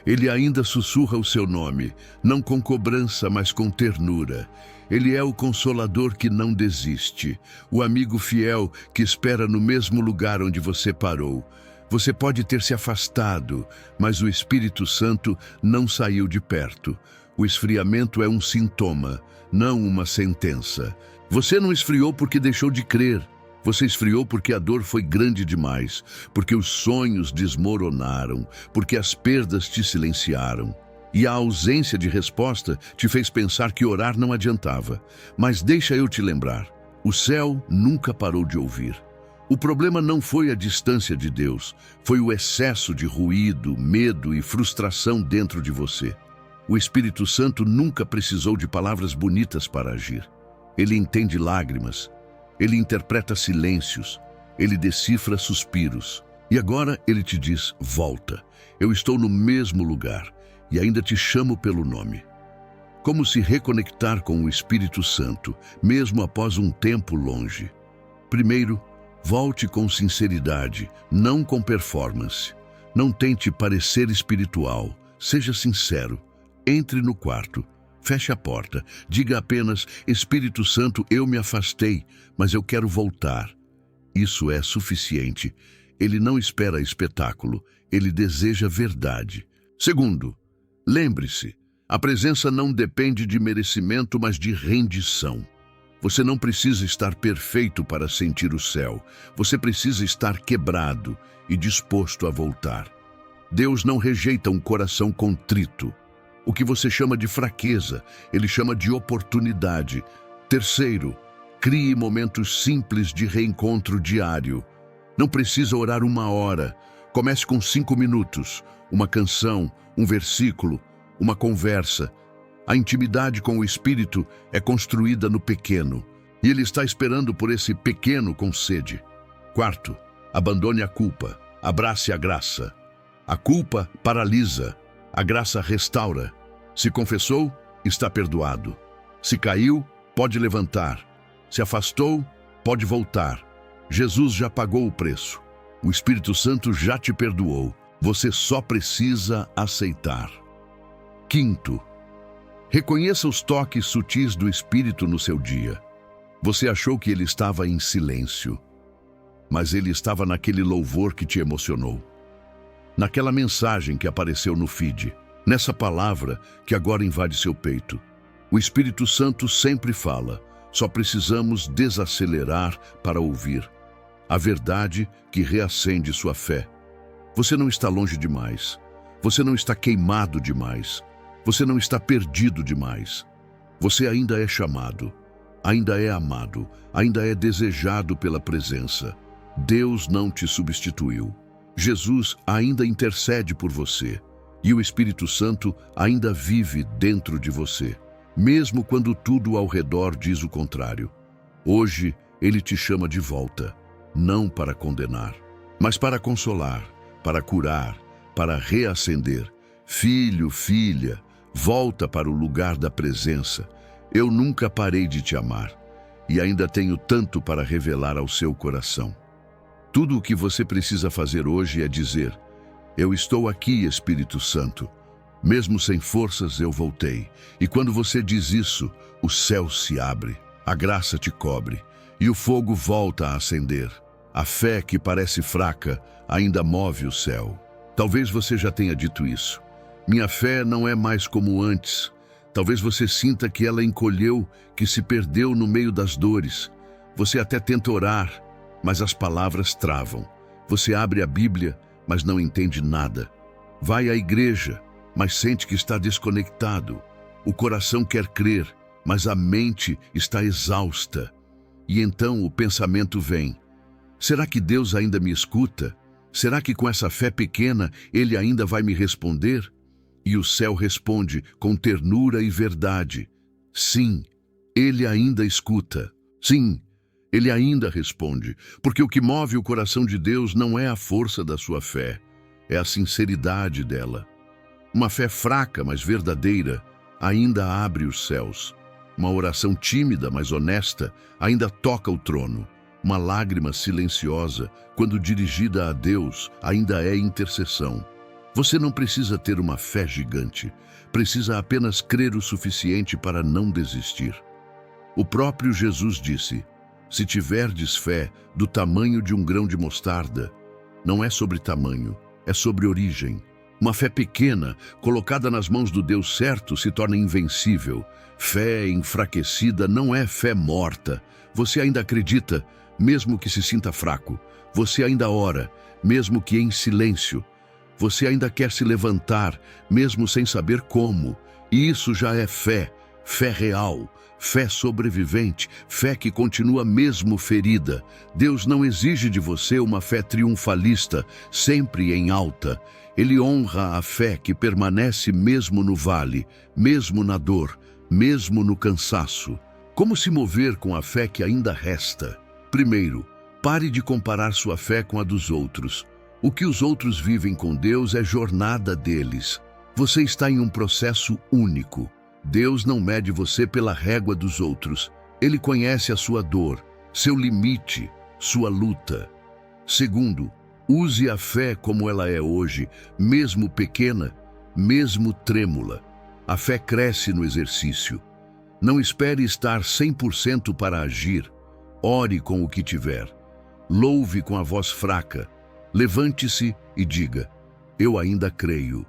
Ele ainda sussurra o seu nome, não com cobrança, mas com ternura. Ele é o consolador que não desiste, o amigo fiel que espera no mesmo lugar onde você parou. Você pode ter se afastado, mas o Espírito Santo não saiu de perto. O esfriamento é um sintoma, não uma sentença. Você não esfriou porque deixou de crer. Você esfriou porque a dor foi grande demais, porque os sonhos desmoronaram, porque as perdas te silenciaram. E a ausência de resposta te fez pensar que orar não adiantava. Mas deixa eu te lembrar, o céu nunca parou de ouvir. O problema não foi a distância de Deus, foi o excesso de ruído, medo e frustração dentro de você. O Espírito Santo nunca precisou de palavras bonitas para agir. Ele entende lágrimas, ele interpreta silêncios, ele decifra suspiros. E agora ele te diz, volta, eu estou no mesmo lugar e ainda te chamo pelo nome. Como se reconectar com o Espírito Santo, mesmo após um tempo longe? Primeiro, volte com sinceridade, não com performance. Não tente parecer espiritual, seja sincero. Entre no quarto, feche a porta, diga apenas, Espírito Santo, eu me afastei, mas eu quero voltar. Isso é suficiente. Ele não espera espetáculo, ele deseja verdade. Segundo, lembre-se, a presença não depende de merecimento, mas de rendição. Você não precisa estar perfeito para sentir o céu. Você precisa estar quebrado e disposto a voltar. Deus não rejeita um coração contrito. O que você chama de fraqueza, ele chama de oportunidade. Terceiro, crie momentos simples de reencontro diário. Não precisa orar 1 hora. Comece com 5 minutos, uma canção, um versículo, uma conversa. A intimidade com o Espírito é construída no pequeno, e Ele está esperando por esse pequeno com sede. Quarto, abandone a culpa, abrace a graça. A culpa paralisa, a graça restaura. Se confessou, está perdoado. Se caiu, pode levantar. Se afastou, pode voltar. Jesus já pagou o preço. O Espírito Santo já te perdoou. Você só precisa aceitar. Quinto, reconheça os toques sutis do Espírito no seu dia. Você achou que ele estava em silêncio, mas ele estava naquele louvor que te emocionou, naquela mensagem que apareceu no feed, nessa palavra que agora invade seu peito. O Espírito Santo sempre fala, só precisamos desacelerar para ouvir. A verdade que reacende sua fé. Você não está longe demais. Você não está queimado demais. Você não está perdido demais. Você ainda é chamado, ainda é amado, ainda é desejado pela presença. Deus não te substituiu. Jesus ainda intercede por você. E o Espírito Santo ainda vive dentro de você, mesmo quando tudo ao redor diz o contrário. Hoje, Ele te chama de volta, não para condenar, mas para consolar, para curar, para reacender. Filho, filha, volta para o lugar da presença. Eu nunca parei de te amar e ainda tenho tanto para revelar ao seu coração. Tudo o que você precisa fazer hoje é dizer, eu estou aqui, Espírito Santo. Mesmo sem forças, eu voltei. E quando você diz isso, o céu se abre, a graça te cobre e o fogo volta a acender. A fé que parece fraca ainda move o céu. Talvez você já tenha dito isso. Minha fé não é mais como antes. Talvez você sinta que ela encolheu, que se perdeu no meio das dores. Você até tenta orar, mas as palavras travam. Você abre a Bíblia, mas não entende nada. Vai à igreja, mas sente que está desconectado. O coração quer crer, mas a mente está exausta. E então o pensamento vem. Será que Deus ainda me escuta? Será que com essa fé pequena Ele ainda vai me responder? E o céu responde com ternura e verdade. Sim, Ele ainda escuta. Sim, Ele ainda responde. Porque o que move o coração de Deus não é a força da sua fé, é a sinceridade dela. Uma fé fraca, mas verdadeira, ainda abre os céus. Uma oração tímida, mas honesta, ainda toca o trono. Uma lágrima silenciosa, quando dirigida a Deus, ainda é intercessão. Você não precisa ter uma fé gigante, precisa apenas crer o suficiente para não desistir. O próprio Jesus disse, se tiverdes fé do tamanho de um grão de mostarda, não é sobre tamanho, é sobre origem. Uma fé pequena, colocada nas mãos do Deus certo, se torna invencível. Fé enfraquecida não é fé morta. Você ainda acredita, mesmo que se sinta fraco. Você ainda ora, mesmo que em silêncio. Você ainda quer se levantar, mesmo sem saber como. E isso já é fé, fé real, fé sobrevivente, fé que continua mesmo ferida. Deus não exige de você uma fé triunfalista, sempre em alta. Ele honra a fé que permanece mesmo no vale, mesmo na dor, mesmo no cansaço. Como se mover com a fé que ainda resta? Primeiro, pare de comparar sua fé com a dos outros. O que os outros vivem com Deus é jornada deles. Você está em um processo único. Deus não mede você pela régua dos outros. Ele conhece a sua dor, seu limite, sua luta. Segundo, use a fé como ela é hoje, mesmo pequena, mesmo trêmula. A fé cresce no exercício. Não espere estar 100% para agir. Ore com o que tiver. Louve com a voz fraca. Levante-se e diga: eu ainda creio.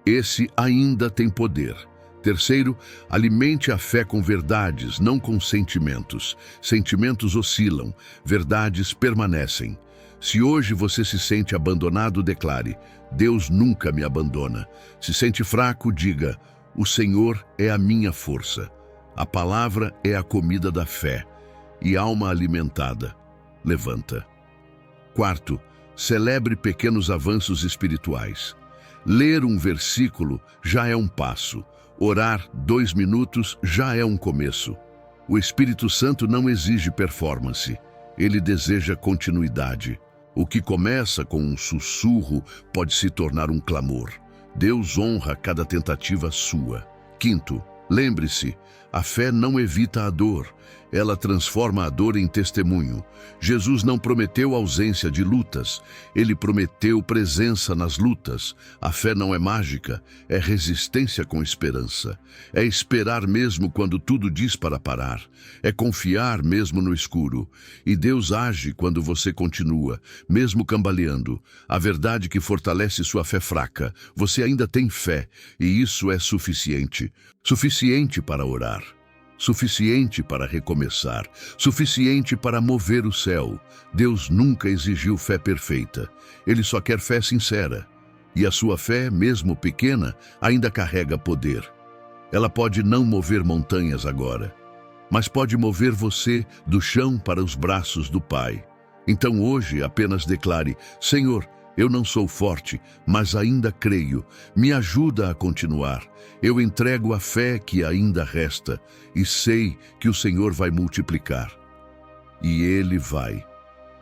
Esse ainda tem poder. Terceiro, alimente a fé com verdades, não com sentimentos. Sentimentos oscilam, verdades permanecem. Se hoje você se sente abandonado, declare: Deus nunca me abandona. Se sente fraco, diga: o Senhor é a minha força. A palavra é a comida da fé. E alma alimentada, levanta. Quarto, celebre pequenos avanços espirituais. Ler um versículo já é um passo. Orar 2 minutos já é um começo. O Espírito Santo não exige performance. Ele deseja continuidade. O que começa com um sussurro pode se tornar um clamor. Deus honra cada tentativa sua. Quinto, lembre-se, a fé não evita a dor. Ela transforma a dor em testemunho. Jesus não prometeu ausência de lutas, ele prometeu presença nas lutas. A fé não é mágica, é resistência com esperança. É esperar mesmo quando tudo diz para parar. É confiar mesmo no escuro. E Deus age quando você continua, mesmo cambaleando. A verdade que fortalece sua fé fraca. Você ainda tem fé, e isso é suficiente. Suficiente para orar. Suficiente para recomeçar, suficiente para mover o céu. Deus nunca exigiu fé perfeita. Ele só quer fé sincera. E a sua fé, mesmo pequena, ainda carrega poder. Ela pode não mover montanhas agora, mas pode mover você do chão para os braços do Pai. Então hoje apenas declare: Senhor, eu não sou forte, mas ainda creio. Me ajuda a continuar. Eu entrego a fé que ainda resta e sei que o Senhor vai multiplicar. E Ele vai.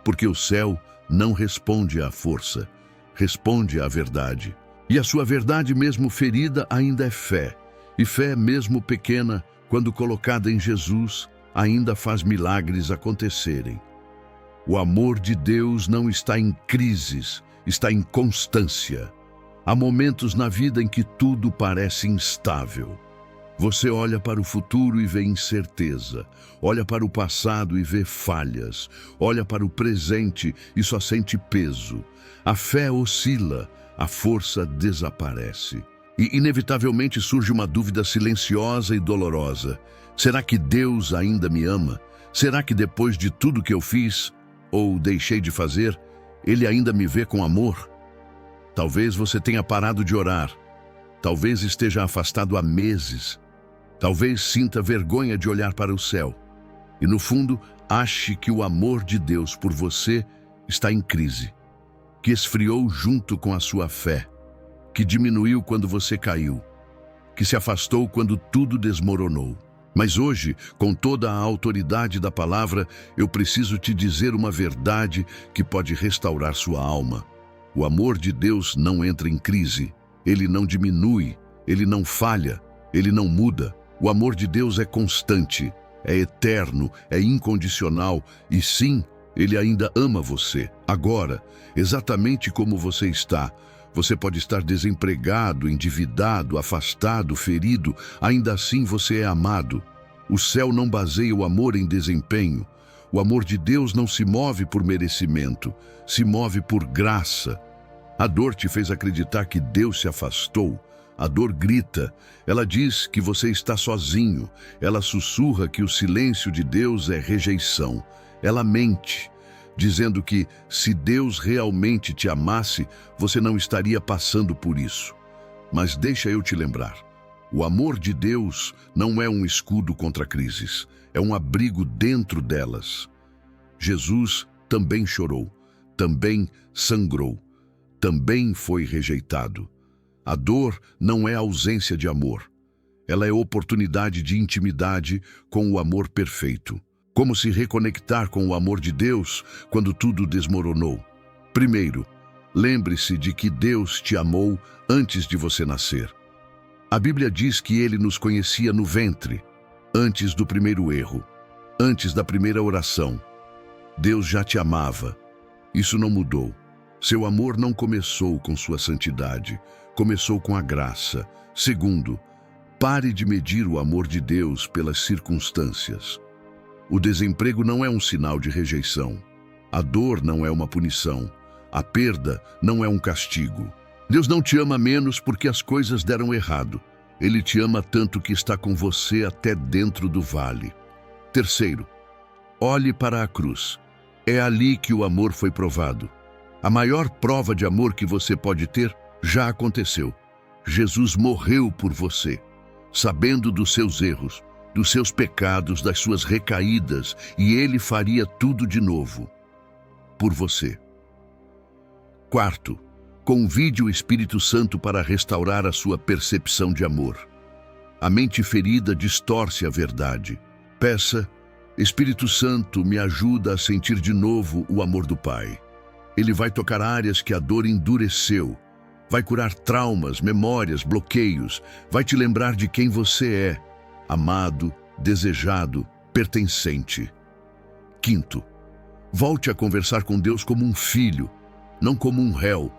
Porque o céu não responde à força, responde à verdade. E a sua verdade, mesmo ferida, ainda é fé. E fé, mesmo pequena, quando colocada em Jesus, ainda faz milagres acontecerem. O amor de Deus não está em crises, está em constância. Há momentos na vida em que tudo parece instável. Você olha para o futuro e vê incerteza. Olha para o passado e vê falhas. Olha para o presente e só sente peso. A fé oscila, a força desaparece. E inevitavelmente surge uma dúvida silenciosa e dolorosa. Será que Deus ainda me ama? Será que depois de tudo que eu fiz, ou deixei de fazer, Ele ainda me vê com amor? Talvez você tenha parado de orar. Talvez esteja afastado há meses. Talvez sinta vergonha de olhar para o céu. E no fundo, ache que o amor de Deus por você está em crise, que esfriou junto com a sua fé, que diminuiu quando você caiu, que se afastou quando tudo desmoronou. Mas hoje, com toda a autoridade da palavra, eu preciso te dizer uma verdade que pode restaurar sua alma. O amor de Deus não entra em crise, ele não diminui, ele não falha, ele não muda. O amor de Deus é constante, é eterno, é incondicional e sim, ele ainda ama você. Agora, exatamente como você está. Você pode estar desempregado, endividado, afastado, ferido, ainda assim você é amado. O céu não baseia o amor em desempenho. O amor de Deus não se move por merecimento, se move por graça. A dor te fez acreditar que Deus se afastou. A dor grita, ela diz que você está sozinho, ela sussurra que o silêncio de Deus é rejeição. Ela mente. dizendo que, se Deus realmente te amasse, você não estaria passando por isso. Mas deixa eu te lembrar, o amor de Deus não é um escudo contra crises, é um abrigo dentro delas. Jesus também chorou, também sangrou, também foi rejeitado. A dor não é ausência de amor. Ela é oportunidade de intimidade com o amor perfeito. Como se reconectar com o amor de Deus quando tudo desmoronou? Primeiro, lembre-se de que Deus te amou antes de você nascer. A Bíblia diz que Ele nos conhecia no ventre, antes do primeiro erro, antes da primeira oração. Deus já te amava. Isso não mudou. Seu amor não começou com sua santidade, começou com a graça. Segundo, pare de medir o amor de Deus pelas circunstâncias. O desemprego não é um sinal de rejeição. A dor não é uma punição. A perda não é um castigo. Deus não te ama menos porque as coisas deram errado. Ele te ama tanto que está com você até dentro do vale. Terceiro, olhe para a cruz. É ali que o amor foi provado. A maior prova de amor que você pode ter já aconteceu. Jesus morreu por você, sabendo dos seus erros, dos seus pecados, das suas recaídas, e Ele faria tudo de novo por você. Quarto, convide o Espírito Santo para restaurar a sua percepção de amor. A mente ferida distorce a verdade. Peça: Espírito Santo, me ajuda a sentir de novo o amor do Pai. Ele vai tocar áreas que a dor endureceu, vai curar traumas, memórias, bloqueios, vai te lembrar de quem você é, amado, desejado, pertencente. Quinto, volte a conversar com Deus como um filho, não como um réu.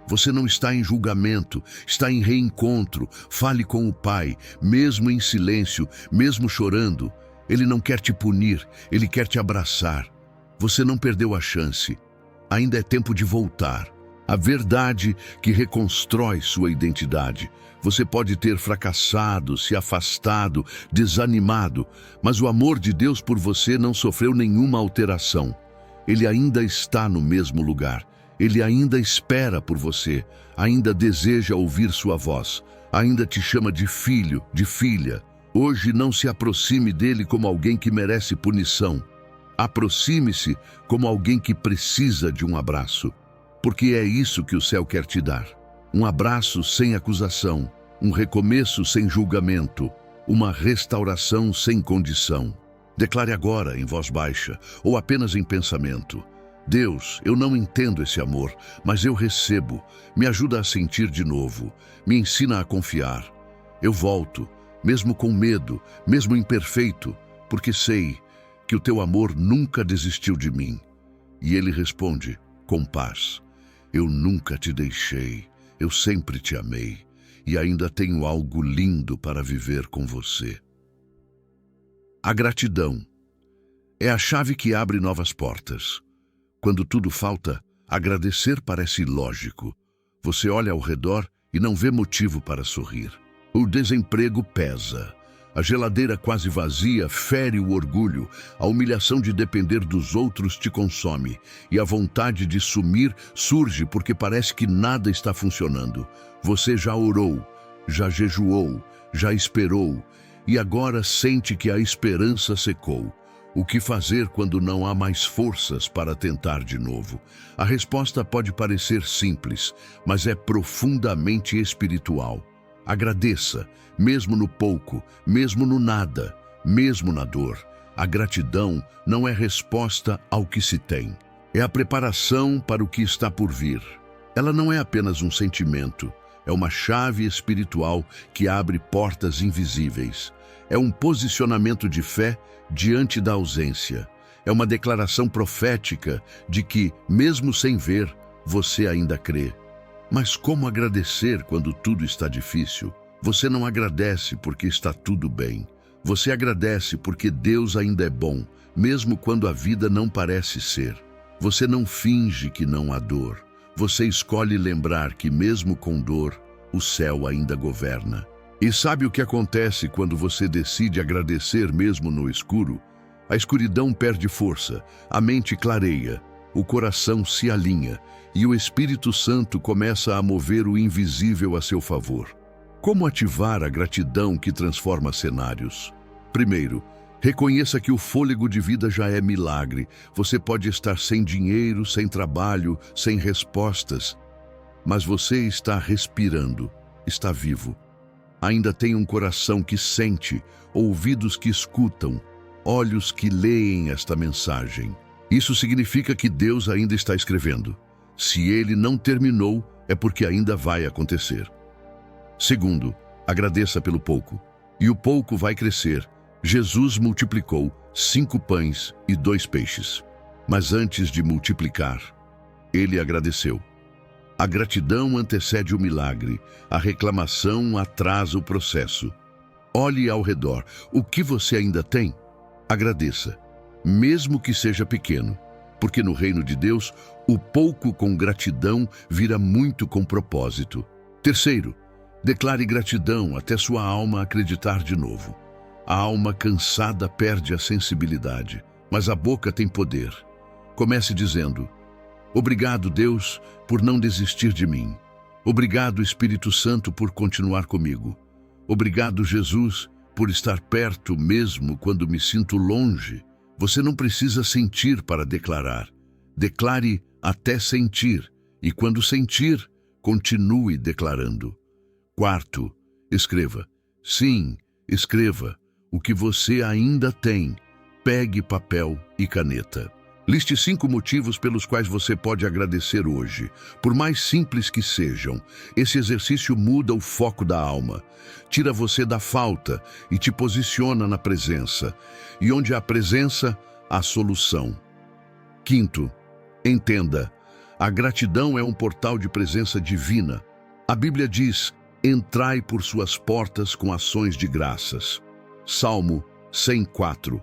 Você não está em julgamento, está em reencontro. Fale com o Pai, mesmo em silêncio, mesmo chorando. Ele não quer te punir, Ele quer te abraçar. Você não perdeu a chance. Ainda é tempo de voltar. A verdade que reconstrói sua identidade. Você pode ter fracassado, se afastado, desanimado, mas o amor de Deus por você não sofreu nenhuma alteração. Ele ainda está no mesmo lugar. Ele ainda espera por você, ainda deseja ouvir sua voz, ainda te chama de filho, de filha. Hoje não se aproxime dele como alguém que merece punição. Aproxime-se como alguém que precisa de um abraço, porque é isso que o céu quer te dar. Um abraço sem acusação, um recomeço sem julgamento, uma restauração sem condição. Declare agora em voz baixa ou apenas em pensamento: Deus, eu não entendo esse amor, mas eu recebo. Me ajuda a sentir de novo. Me ensina a confiar. Eu volto, mesmo com medo, mesmo imperfeito, porque sei que o teu amor nunca desistiu de mim. E ele responde, com paz: eu nunca te deixei, eu sempre te amei, e ainda tenho algo lindo para viver com você. A gratidão é a chave que abre novas portas. Quando tudo falta, agradecer parece ilógico. Você olha ao redor e não vê motivo para sorrir. O desemprego pesa. A geladeira quase vazia fere o orgulho. A humilhação de depender dos outros te consome. E a vontade de sumir surge porque parece que nada está funcionando. Você já orou, já jejuou, já esperou. E agora sente que a esperança secou. O que fazer quando não há mais forças para tentar de novo? A resposta pode parecer simples, mas é profundamente espiritual. Agradeça, mesmo no pouco, mesmo no nada, mesmo na dor. A gratidão não é resposta ao que se tem. É a preparação para o que está por vir. Ela não é apenas um sentimento, é uma chave espiritual que abre portas invisíveis. É um posicionamento de fé diante da ausência. É uma declaração profética de que, mesmo sem ver, você ainda crê. Mas como agradecer quando tudo está difícil? Você não agradece porque está tudo bem. Você agradece porque Deus ainda é bom, mesmo quando a vida não parece ser. Você não finge que não há dor. Você escolhe lembrar que, mesmo com dor, o céu ainda governa. E sabe o que acontece quando você decide agradecer mesmo no escuro? A escuridão perde força, a mente clareia. o coração se alinha e o Espírito Santo começa a mover o invisível a seu favor. Como ativar a gratidão que transforma cenários? Primeiro, reconheça que o fôlego de vida já é milagre. Você pode estar sem dinheiro, sem trabalho, sem respostas, mas você está respirando, está vivo. Ainda tem um coração que sente, ouvidos que escutam, olhos que leem esta mensagem. Isso significa que Deus ainda está escrevendo. Se Ele não terminou, é porque ainda vai acontecer. Segundo, agradeça pelo pouco. E o pouco vai crescer. Jesus multiplicou 5 pães e 2 peixes. Mas antes de multiplicar, Ele agradeceu. A gratidão antecede o milagre. A reclamação atrasa o processo. Olhe ao redor. O que você ainda tem? Agradeça, mesmo que seja pequeno, porque no reino de Deus, o pouco com gratidão vira muito com propósito. Terceiro, declare gratidão até sua alma acreditar de novo. A alma cansada perde a sensibilidade, mas a boca tem poder. Comece dizendo: obrigado, Deus, por não desistir de mim. Obrigado, Espírito Santo, por continuar comigo. Obrigado, Jesus, por estar perto mesmo quando me sinto longe. Você não precisa sentir para declarar. Declare até sentir, e quando sentir, continue declarando. Quarto, escreva. Sim, escreva o que você ainda tem. Pegue papel e caneta. Liste 5 motivos pelos quais você pode agradecer hoje. Por mais simples que sejam, esse exercício muda o foco da alma. Tira você da falta e te posiciona na presença. E onde há presença, há solução. Quinto, entenda. A gratidão é um portal de presença divina. A Bíblia diz: entrai por suas portas com ações de graças. Salmo 104.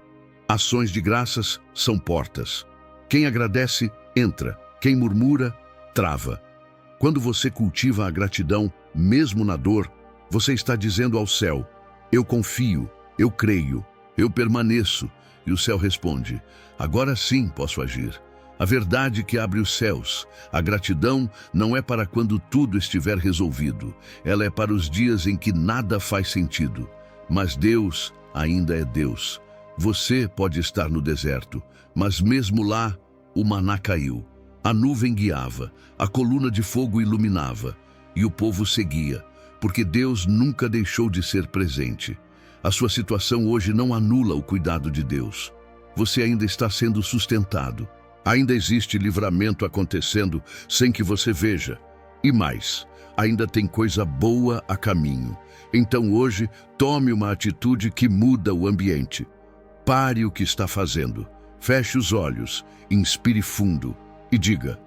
Ações de graças são portas. Quem agradece, entra. Quem murmura, trava. Quando você cultiva a gratidão, mesmo na dor, você está dizendo ao céu: eu confio, eu creio, eu permaneço. E o céu responde: agora sim posso agir. A verdade que abre os céus. A gratidão não é para quando tudo estiver resolvido. Ela é para os dias em que nada faz sentido. Mas Deus ainda é Deus. Você pode estar no deserto, mas mesmo lá, o maná caiu. A nuvem guiava, a coluna de fogo iluminava, e o povo seguia, porque Deus nunca deixou de ser presente. A sua situação hoje não anula o cuidado de Deus. Você ainda está sendo sustentado. Ainda existe livramento acontecendo sem que você veja. E mais, ainda tem coisa boa a caminho. Então hoje, tome uma atitude que muda o ambiente. Pare o que está fazendo. Feche os olhos, inspire fundo e diga: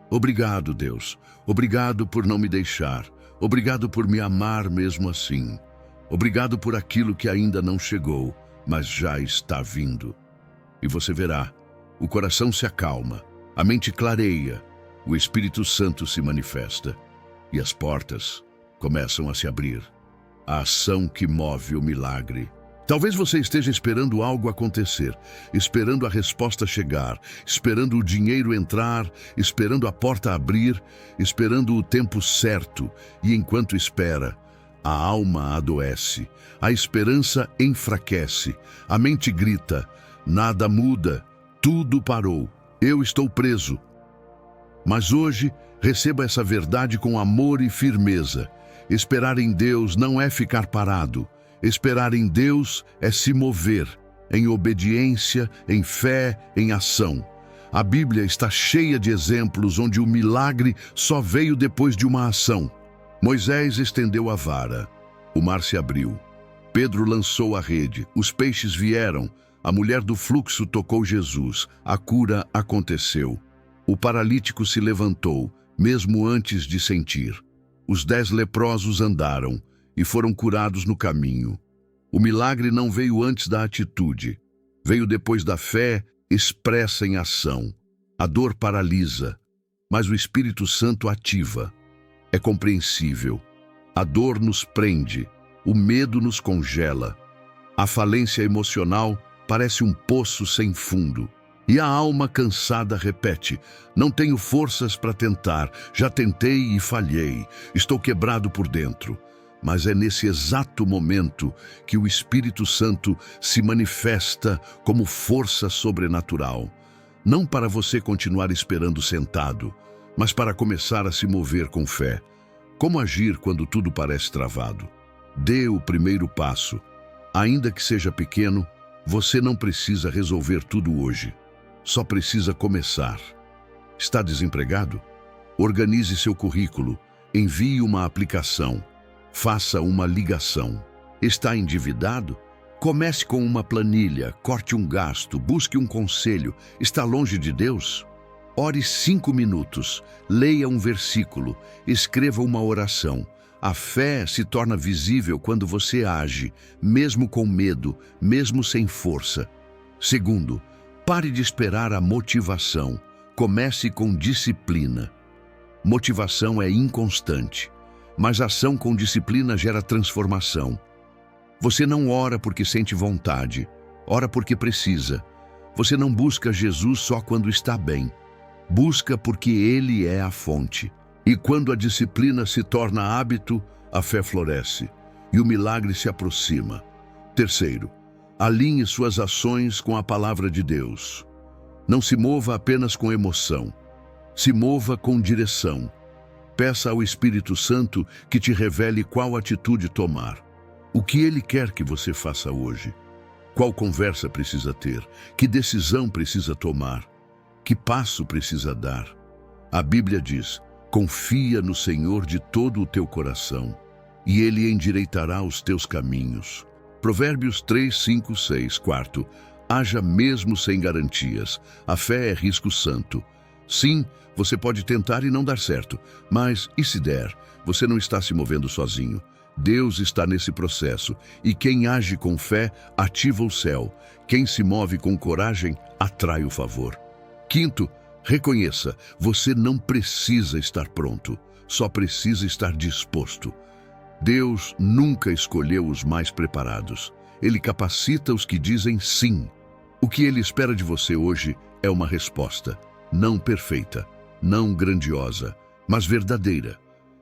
obrigado, Deus. Obrigado por não me deixar. Obrigado por me amar mesmo assim. Obrigado por aquilo que ainda não chegou, mas já está vindo. E você verá, o coração se acalma, a mente clareia, o Espírito Santo se manifesta e as portas começam a se abrir. A ação que move o milagre. Talvez você esteja esperando algo acontecer, esperando a resposta chegar, esperando o dinheiro entrar, esperando a porta abrir, esperando o tempo certo. E enquanto espera, a alma adoece, a esperança enfraquece, a mente grita: nada muda, tudo parou, eu estou preso. Mas hoje, receba essa verdade com amor e firmeza. Esperar em Deus não é ficar parado. Esperar em Deus é se mover, em obediência, em fé, em ação. A Bíblia está cheia de exemplos onde o milagre só veio depois de uma ação. Moisés estendeu a vara, o mar se abriu. Pedro lançou a rede, os peixes vieram, a mulher do fluxo tocou Jesus, a cura aconteceu. O paralítico se levantou, mesmo antes de sentir. Os 10 leprosos andaram e foram curados no caminho. O milagre não veio antes da atitude, veio depois da fé expressa em ação. A dor paralisa, mas o Espírito Santo ativa. É compreensível. A dor nos prende, o medo nos congela. A falência emocional parece um poço sem fundo. E a alma cansada repete: não tenho forças para tentar, já tentei e falhei, estou quebrado por dentro. Mas é nesse exato momento que o Espírito Santo se manifesta como força sobrenatural. Não para você continuar esperando sentado, mas para começar a se mover com fé. Como agir quando tudo parece travado? Dê o primeiro passo. Ainda que seja pequeno, você não precisa resolver tudo hoje. Só precisa começar. Está desempregado? Organize seu currículo, envie uma aplicação, faça uma ligação. Está endividado? Comece com uma planilha, corte um gasto, busque um conselho. Está longe de Deus? Ore 5 minutos, leia um versículo, escreva uma oração. A fé se torna visível quando você age, mesmo com medo, mesmo sem força. Segundo, pare de esperar a motivação. Comece com disciplina. Motivação é inconstante, mas ação com disciplina gera transformação. Você não ora porque sente vontade, ora porque precisa. Você não busca Jesus só quando está bem. Busca porque Ele é a fonte. E quando a disciplina se torna hábito, a fé floresce e o milagre se aproxima. Terceiro, alinhe suas ações com a palavra de Deus. Não se mova apenas com emoção. Se mova com direção. Peça ao Espírito Santo que te revele qual atitude tomar. O que Ele quer que você faça hoje? Qual conversa precisa ter? Que decisão precisa tomar? Que passo precisa dar? A Bíblia diz: confia no Senhor de todo o teu coração, e Ele endireitará os teus caminhos. Provérbios 3, 5, 6. Quarto, haja mesmo sem garantias. A fé é risco santo. Sim, você pode tentar e não dar certo, mas e se der? Você não está se movendo sozinho. Deus está nesse processo, e quem age com fé ativa o céu. Quem se move com coragem atrai o favor. Quinto, reconheça, você não precisa estar pronto, só precisa estar disposto. Deus nunca escolheu os mais preparados. Ele capacita os que dizem sim. O que Ele espera de você hoje é uma resposta, não perfeita, não grandiosa, mas verdadeira.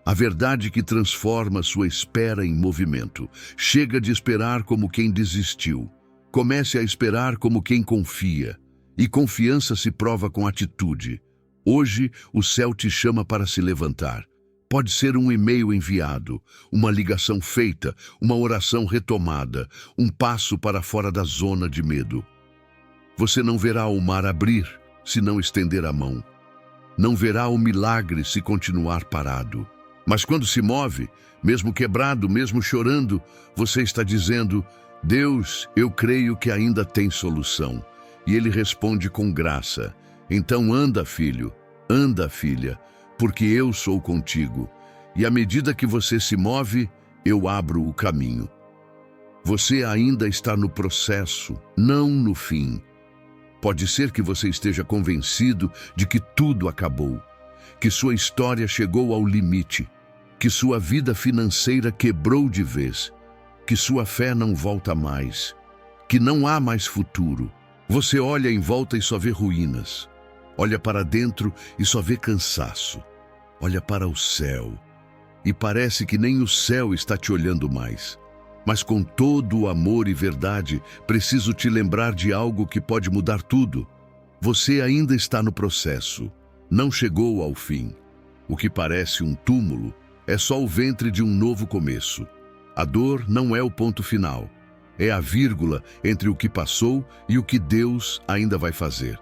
A verdade que transforma sua espera em movimento. Chega de esperar como quem desistiu. Comece a esperar como quem confia. E confiança se prova com atitude. Hoje, o céu te chama para se levantar. Pode ser um e-mail enviado, uma ligação feita, uma oração retomada, um passo para fora da zona de medo. Você não verá o mar abrir se não estender a mão. Não verá o milagre se continuar parado. Mas quando se move, mesmo quebrado, mesmo chorando, você está dizendo: Deus, eu creio que ainda tem solução. E Ele responde com graça: então anda, filho, anda, filha, porque eu sou contigo. E à medida que você se move, eu abro o caminho. Você ainda está no processo, não no fim. Pode ser que você esteja convencido de que tudo acabou, que sua história chegou ao limite, que sua vida financeira quebrou de vez, que sua fé não volta mais, que não há mais futuro. Você olha em volta e só vê ruínas. Olha para dentro e só vê cansaço. Olha para o céu e parece que nem o céu está te olhando mais. Mas com todo o amor e verdade, preciso te lembrar de algo que pode mudar tudo. Você ainda está no processo. Não chegou ao fim. O que parece um túmulo é só o ventre de um novo começo. A dor não é o ponto final. É a vírgula entre o que passou e o que Deus ainda vai fazer.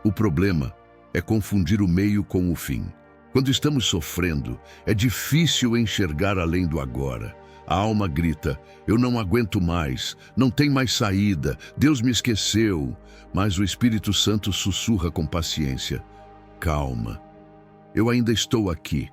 O problema é confundir o meio com o fim. Quando estamos sofrendo, é difícil enxergar além do agora. A alma grita: eu não aguento mais, não tem mais saída, Deus me esqueceu. Mas o Espírito Santo sussurra com paciência: calma, eu ainda estou aqui.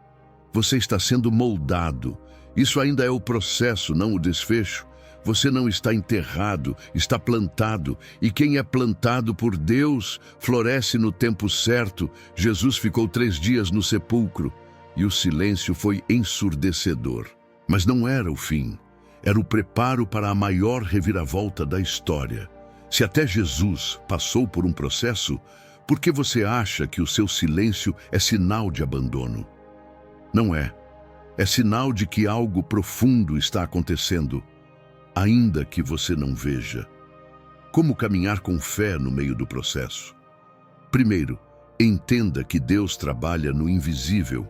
Você está sendo moldado. Isso ainda é o processo, não o desfecho. Você não está enterrado, está plantado. E quem é plantado por Deus floresce no tempo certo. Jesus ficou 3 dias no sepulcro e o silêncio foi ensurdecedor. Mas não era o fim. Era o preparo para a maior reviravolta da história. Se até Jesus passou por um processo, por que você acha que o seu silêncio é sinal de abandono? Não é. É sinal de que algo profundo está acontecendo, ainda que você não veja. Como caminhar com fé no meio do processo? Primeiro, entenda que Deus trabalha no invisível.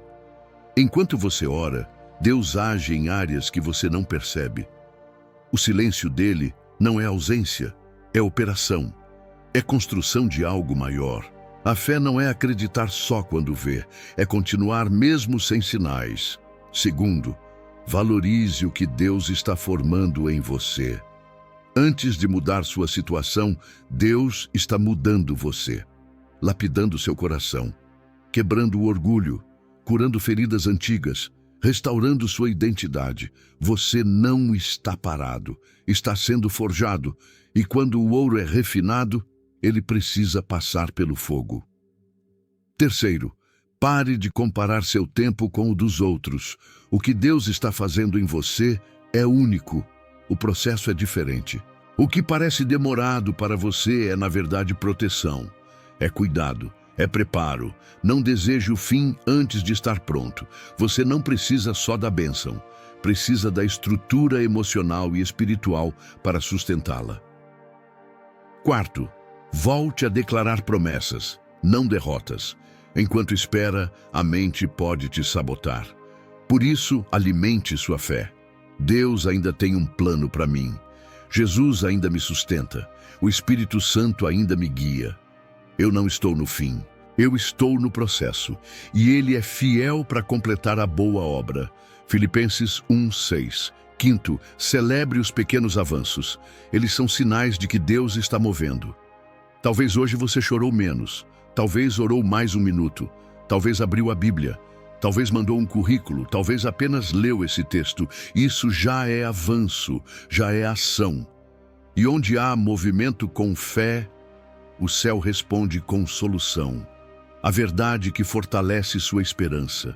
Enquanto você ora, Deus age em áreas que você não percebe. O silêncio dele não é ausência, é operação. É construção de algo maior. A fé não é acreditar só quando vê, é continuar mesmo sem sinais. Segundo, valorize o que Deus está formando em você. Antes de mudar sua situação, Deus está mudando você, lapidando seu coração, quebrando o orgulho, curando feridas antigas, restaurando sua identidade. Você não está parado, está sendo forjado, e quando o ouro é refinado, ele precisa passar pelo fogo. Terceiro, pare de comparar seu tempo com o dos outros. O que Deus está fazendo em você é único. O processo é diferente. O que parece demorado para você é, na verdade, proteção. É cuidado, é preparo. Não deseje o fim antes de estar pronto. Você não precisa só da bênção. Precisa da estrutura emocional e espiritual para sustentá-la. Quarto, volte a declarar promessas, não derrotas. Enquanto espera, a mente pode te sabotar. Por isso, alimente sua fé. Deus ainda tem um plano para mim. Jesus ainda me sustenta. O Espírito Santo ainda me guia. Eu não estou no fim. Eu estou no processo. E Ele é fiel para completar a boa obra. Filipenses 1:6. Quinto, celebre os pequenos avanços. Eles são sinais de que Deus está movendo. Talvez hoje você chorou menos. Talvez orou mais um minuto. Talvez abriu a Bíblia. Talvez mandou um currículo. Talvez apenas leu esse texto. Isso já é avanço, já é ação. E onde há movimento com fé, o céu responde com solução. A verdade que fortalece sua esperança.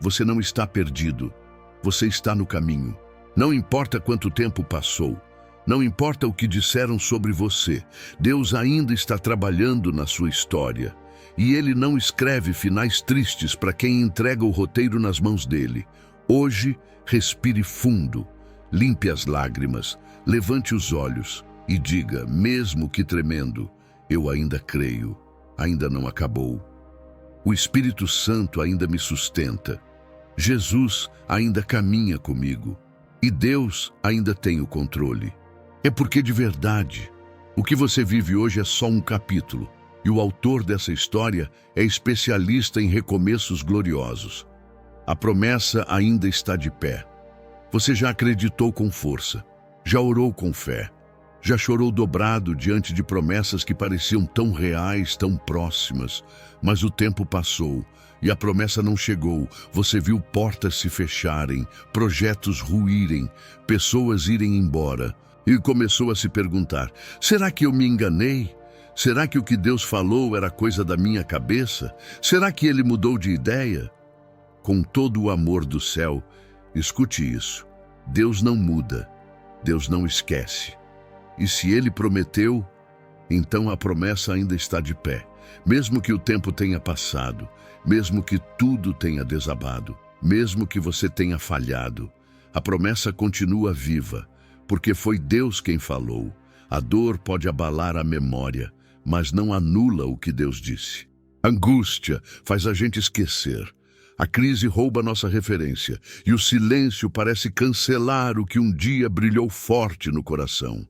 Você não está perdido. Você está no caminho. Não importa quanto tempo passou. Não importa o que disseram sobre você, Deus ainda está trabalhando na sua história. E Ele não escreve finais tristes para quem entrega o roteiro nas mãos dele. Hoje, respire fundo, limpe as lágrimas, levante os olhos e diga, mesmo que tremendo, eu ainda creio, ainda não acabou. O Espírito Santo ainda me sustenta. Jesus ainda caminha comigo. E Deus ainda tem o controle. É porque de verdade, o que você vive hoje é só um capítulo, e o autor dessa história é especialista em recomeços gloriosos. A promessa ainda está de pé. Você já acreditou com força, já orou com fé, já chorou dobrado diante de promessas que pareciam tão reais, tão próximas, mas o tempo passou e a promessa não chegou. Você viu portas se fecharem, projetos ruírem, pessoas irem embora. E começou a se perguntar, será que eu me enganei? Será que o que Deus falou era coisa da minha cabeça? Será que Ele mudou de ideia? Com todo o amor do céu, escute isso. Deus não muda, Deus não esquece. E se Ele prometeu, então a promessa ainda está de pé. Mesmo que o tempo tenha passado, mesmo que tudo tenha desabado, mesmo que você tenha falhado, a promessa continua viva. Porque foi Deus quem falou. A dor pode abalar a memória, mas não anula o que Deus disse. A angústia faz a gente esquecer. A crise rouba nossa referência, e o silêncio parece cancelar o que um dia brilhou forte no coração.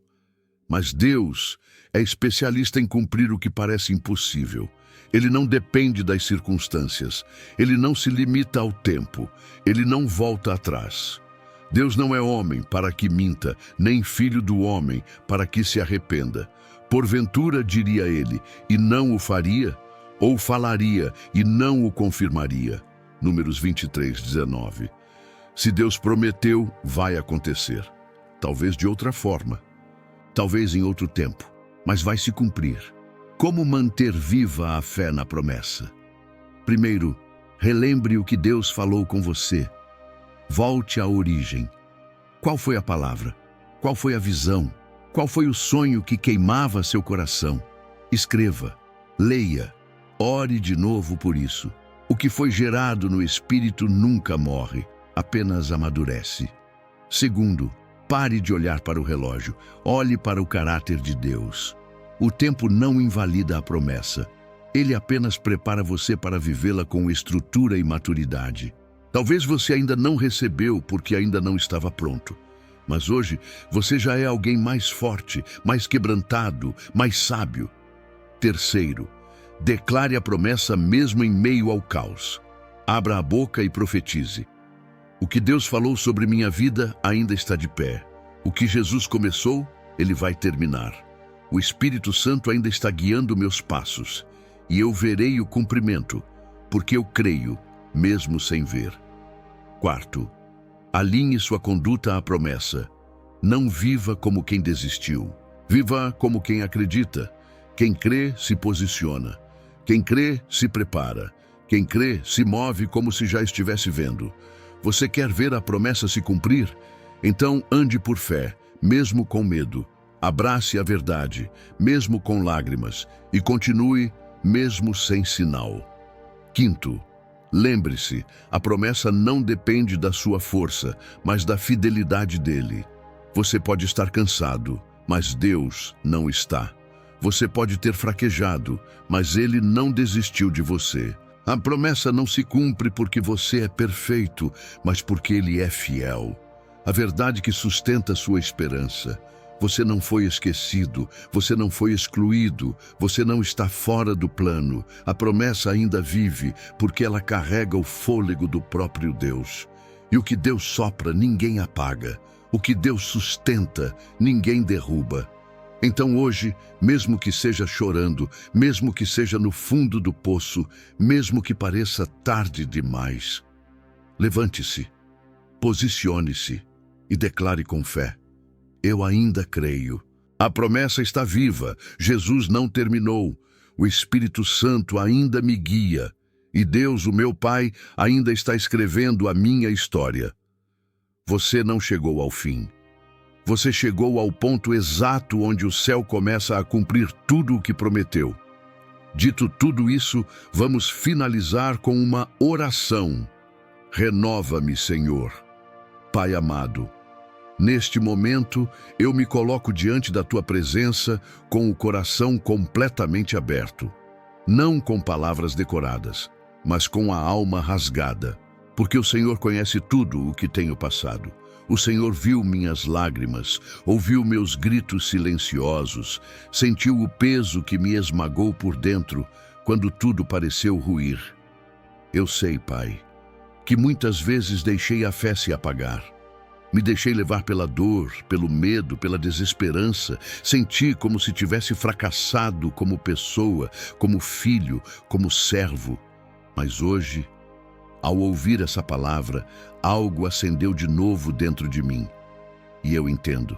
Mas Deus é especialista em cumprir o que parece impossível. Ele não depende das circunstâncias. Ele não se limita ao tempo. Ele não volta atrás. Deus não é homem para que minta, nem filho do homem para que se arrependa. Porventura, diria ele, e não o faria? Ou falaria e não o confirmaria? Números 23:19. Se Deus prometeu, vai acontecer. Talvez de outra forma, talvez em outro tempo, mas vai se cumprir. Como manter viva a fé na promessa? Primeiro, relembre o que Deus falou com você. Volte à origem. Qual foi a palavra? Qual foi a visão? Qual foi o sonho que queimava seu coração? Escreva, leia, ore de novo por isso. O que foi gerado no espírito nunca morre, apenas amadurece. Segundo, pare de olhar para o relógio, olhe para o caráter de Deus. O tempo não invalida a promessa. Ele apenas prepara você para vivê-la com estrutura e maturidade. Talvez você ainda não recebeu porque ainda não estava pronto. Mas hoje você já é alguém mais forte, mais quebrantado, mais sábio. Terceiro, declare a promessa mesmo em meio ao caos. Abra a boca e profetize. O que Deus falou sobre minha vida ainda está de pé. O que Jesus começou, Ele vai terminar. O Espírito Santo ainda está guiando meus passos. E eu verei o cumprimento, porque eu creio, mesmo sem ver. Quarto, alinhe sua conduta à promessa. Não viva como quem desistiu. Viva como quem acredita. Quem crê, se posiciona. Quem crê, se prepara. Quem crê, se move como se já estivesse vendo. Você quer ver a promessa se cumprir? Então ande por fé, mesmo com medo. Abrace a verdade, mesmo com lágrimas. E continue, mesmo sem sinal. Quinto, lembre-se, a promessa não depende da sua força, mas da fidelidade dele. Você pode estar cansado, mas Deus não está. Você pode ter fraquejado, mas Ele não desistiu de você. A promessa não se cumpre porque você é perfeito, mas porque Ele é fiel. A verdade que sustenta sua esperança. Você não foi esquecido, você não foi excluído, você não está fora do plano. A promessa ainda vive, porque ela carrega o fôlego do próprio Deus. E o que Deus sopra, ninguém apaga. O que Deus sustenta, ninguém derruba. Então hoje, mesmo que seja chorando, mesmo que seja no fundo do poço, mesmo que pareça tarde demais, levante-se, posicione-se e declare com fé. Eu ainda creio. A promessa está viva, Jesus não terminou. O Espírito Santo ainda me guia. E Deus, o meu Pai, ainda está escrevendo a minha história. Você não chegou ao fim. Você chegou ao ponto exato onde o céu começa a cumprir tudo o que prometeu. Dito tudo isso, vamos finalizar com uma oração. Renova-me, Senhor. Pai amado, neste momento, eu me coloco diante da Tua presença com o coração completamente aberto. Não com palavras decoradas, mas com a alma rasgada. Porque o Senhor conhece tudo o que tenho passado. O Senhor viu minhas lágrimas, ouviu meus gritos silenciosos, sentiu o peso que me esmagou por dentro quando tudo pareceu ruir. Eu sei, Pai, que muitas vezes deixei a fé se apagar. Me deixei levar pela dor, pelo medo, pela desesperança. Senti como se tivesse fracassado como pessoa, como filho, como servo. Mas hoje, ao ouvir essa palavra, algo acendeu de novo dentro de mim. E eu entendo.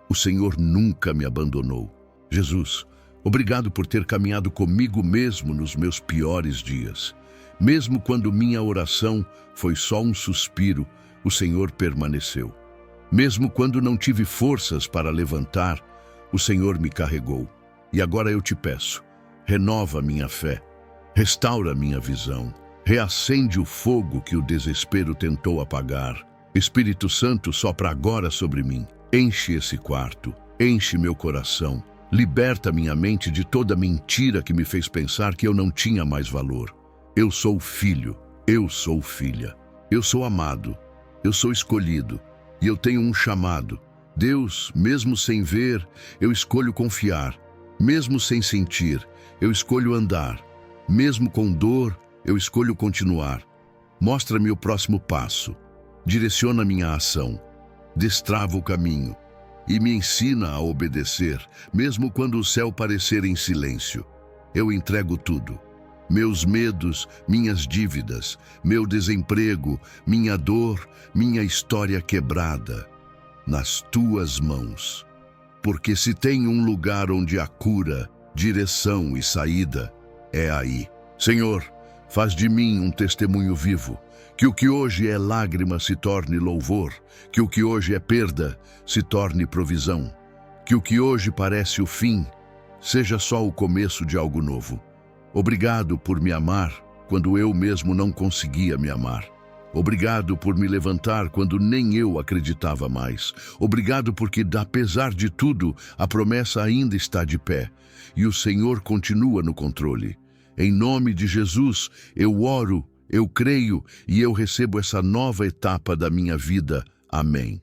O Senhor nunca me abandonou. Jesus, obrigado por ter caminhado comigo mesmo nos meus piores dias. Mesmo quando minha oração foi só um suspiro, o Senhor permaneceu. Mesmo quando não tive forças para levantar, o Senhor me carregou. E agora eu te peço, renova minha fé, restaura minha visão, reacende o fogo que o desespero tentou apagar. Espírito Santo, sopra agora sobre mim. Enche esse quarto, enche meu coração. Liberta minha mente de toda mentira que me fez pensar que eu não tinha mais valor. Eu sou filho, eu sou filha. Eu sou amado, eu sou escolhido e eu tenho um chamado. Deus, mesmo sem ver, eu escolho confiar. Mesmo sem sentir, eu escolho andar. Mesmo com dor, eu escolho continuar. Mostra-me o próximo passo. Direciona minha ação. Destrava o caminho. E me ensina a obedecer, mesmo quando o céu parecer em silêncio. Eu entrego tudo. Meus medos, minhas dívidas, meu desemprego, minha dor, minha história quebrada. Nas tuas mãos. Porque se tem um lugar onde há cura, direção e saída, é aí. Senhor, faz de mim um testemunho vivo, que o que hoje é lágrima se torne louvor, que o que hoje é perda se torne provisão, Que o que hoje parece o fim seja só o começo de algo novo. Obrigado por me amar quando eu mesmo não conseguia me amar. Obrigado por me levantar quando nem eu acreditava mais. Obrigado porque, apesar de tudo, a promessa ainda está de pé e o Senhor continua no controle. Em nome de Jesus, eu oro, eu creio e eu recebo essa nova etapa da minha vida. Amém.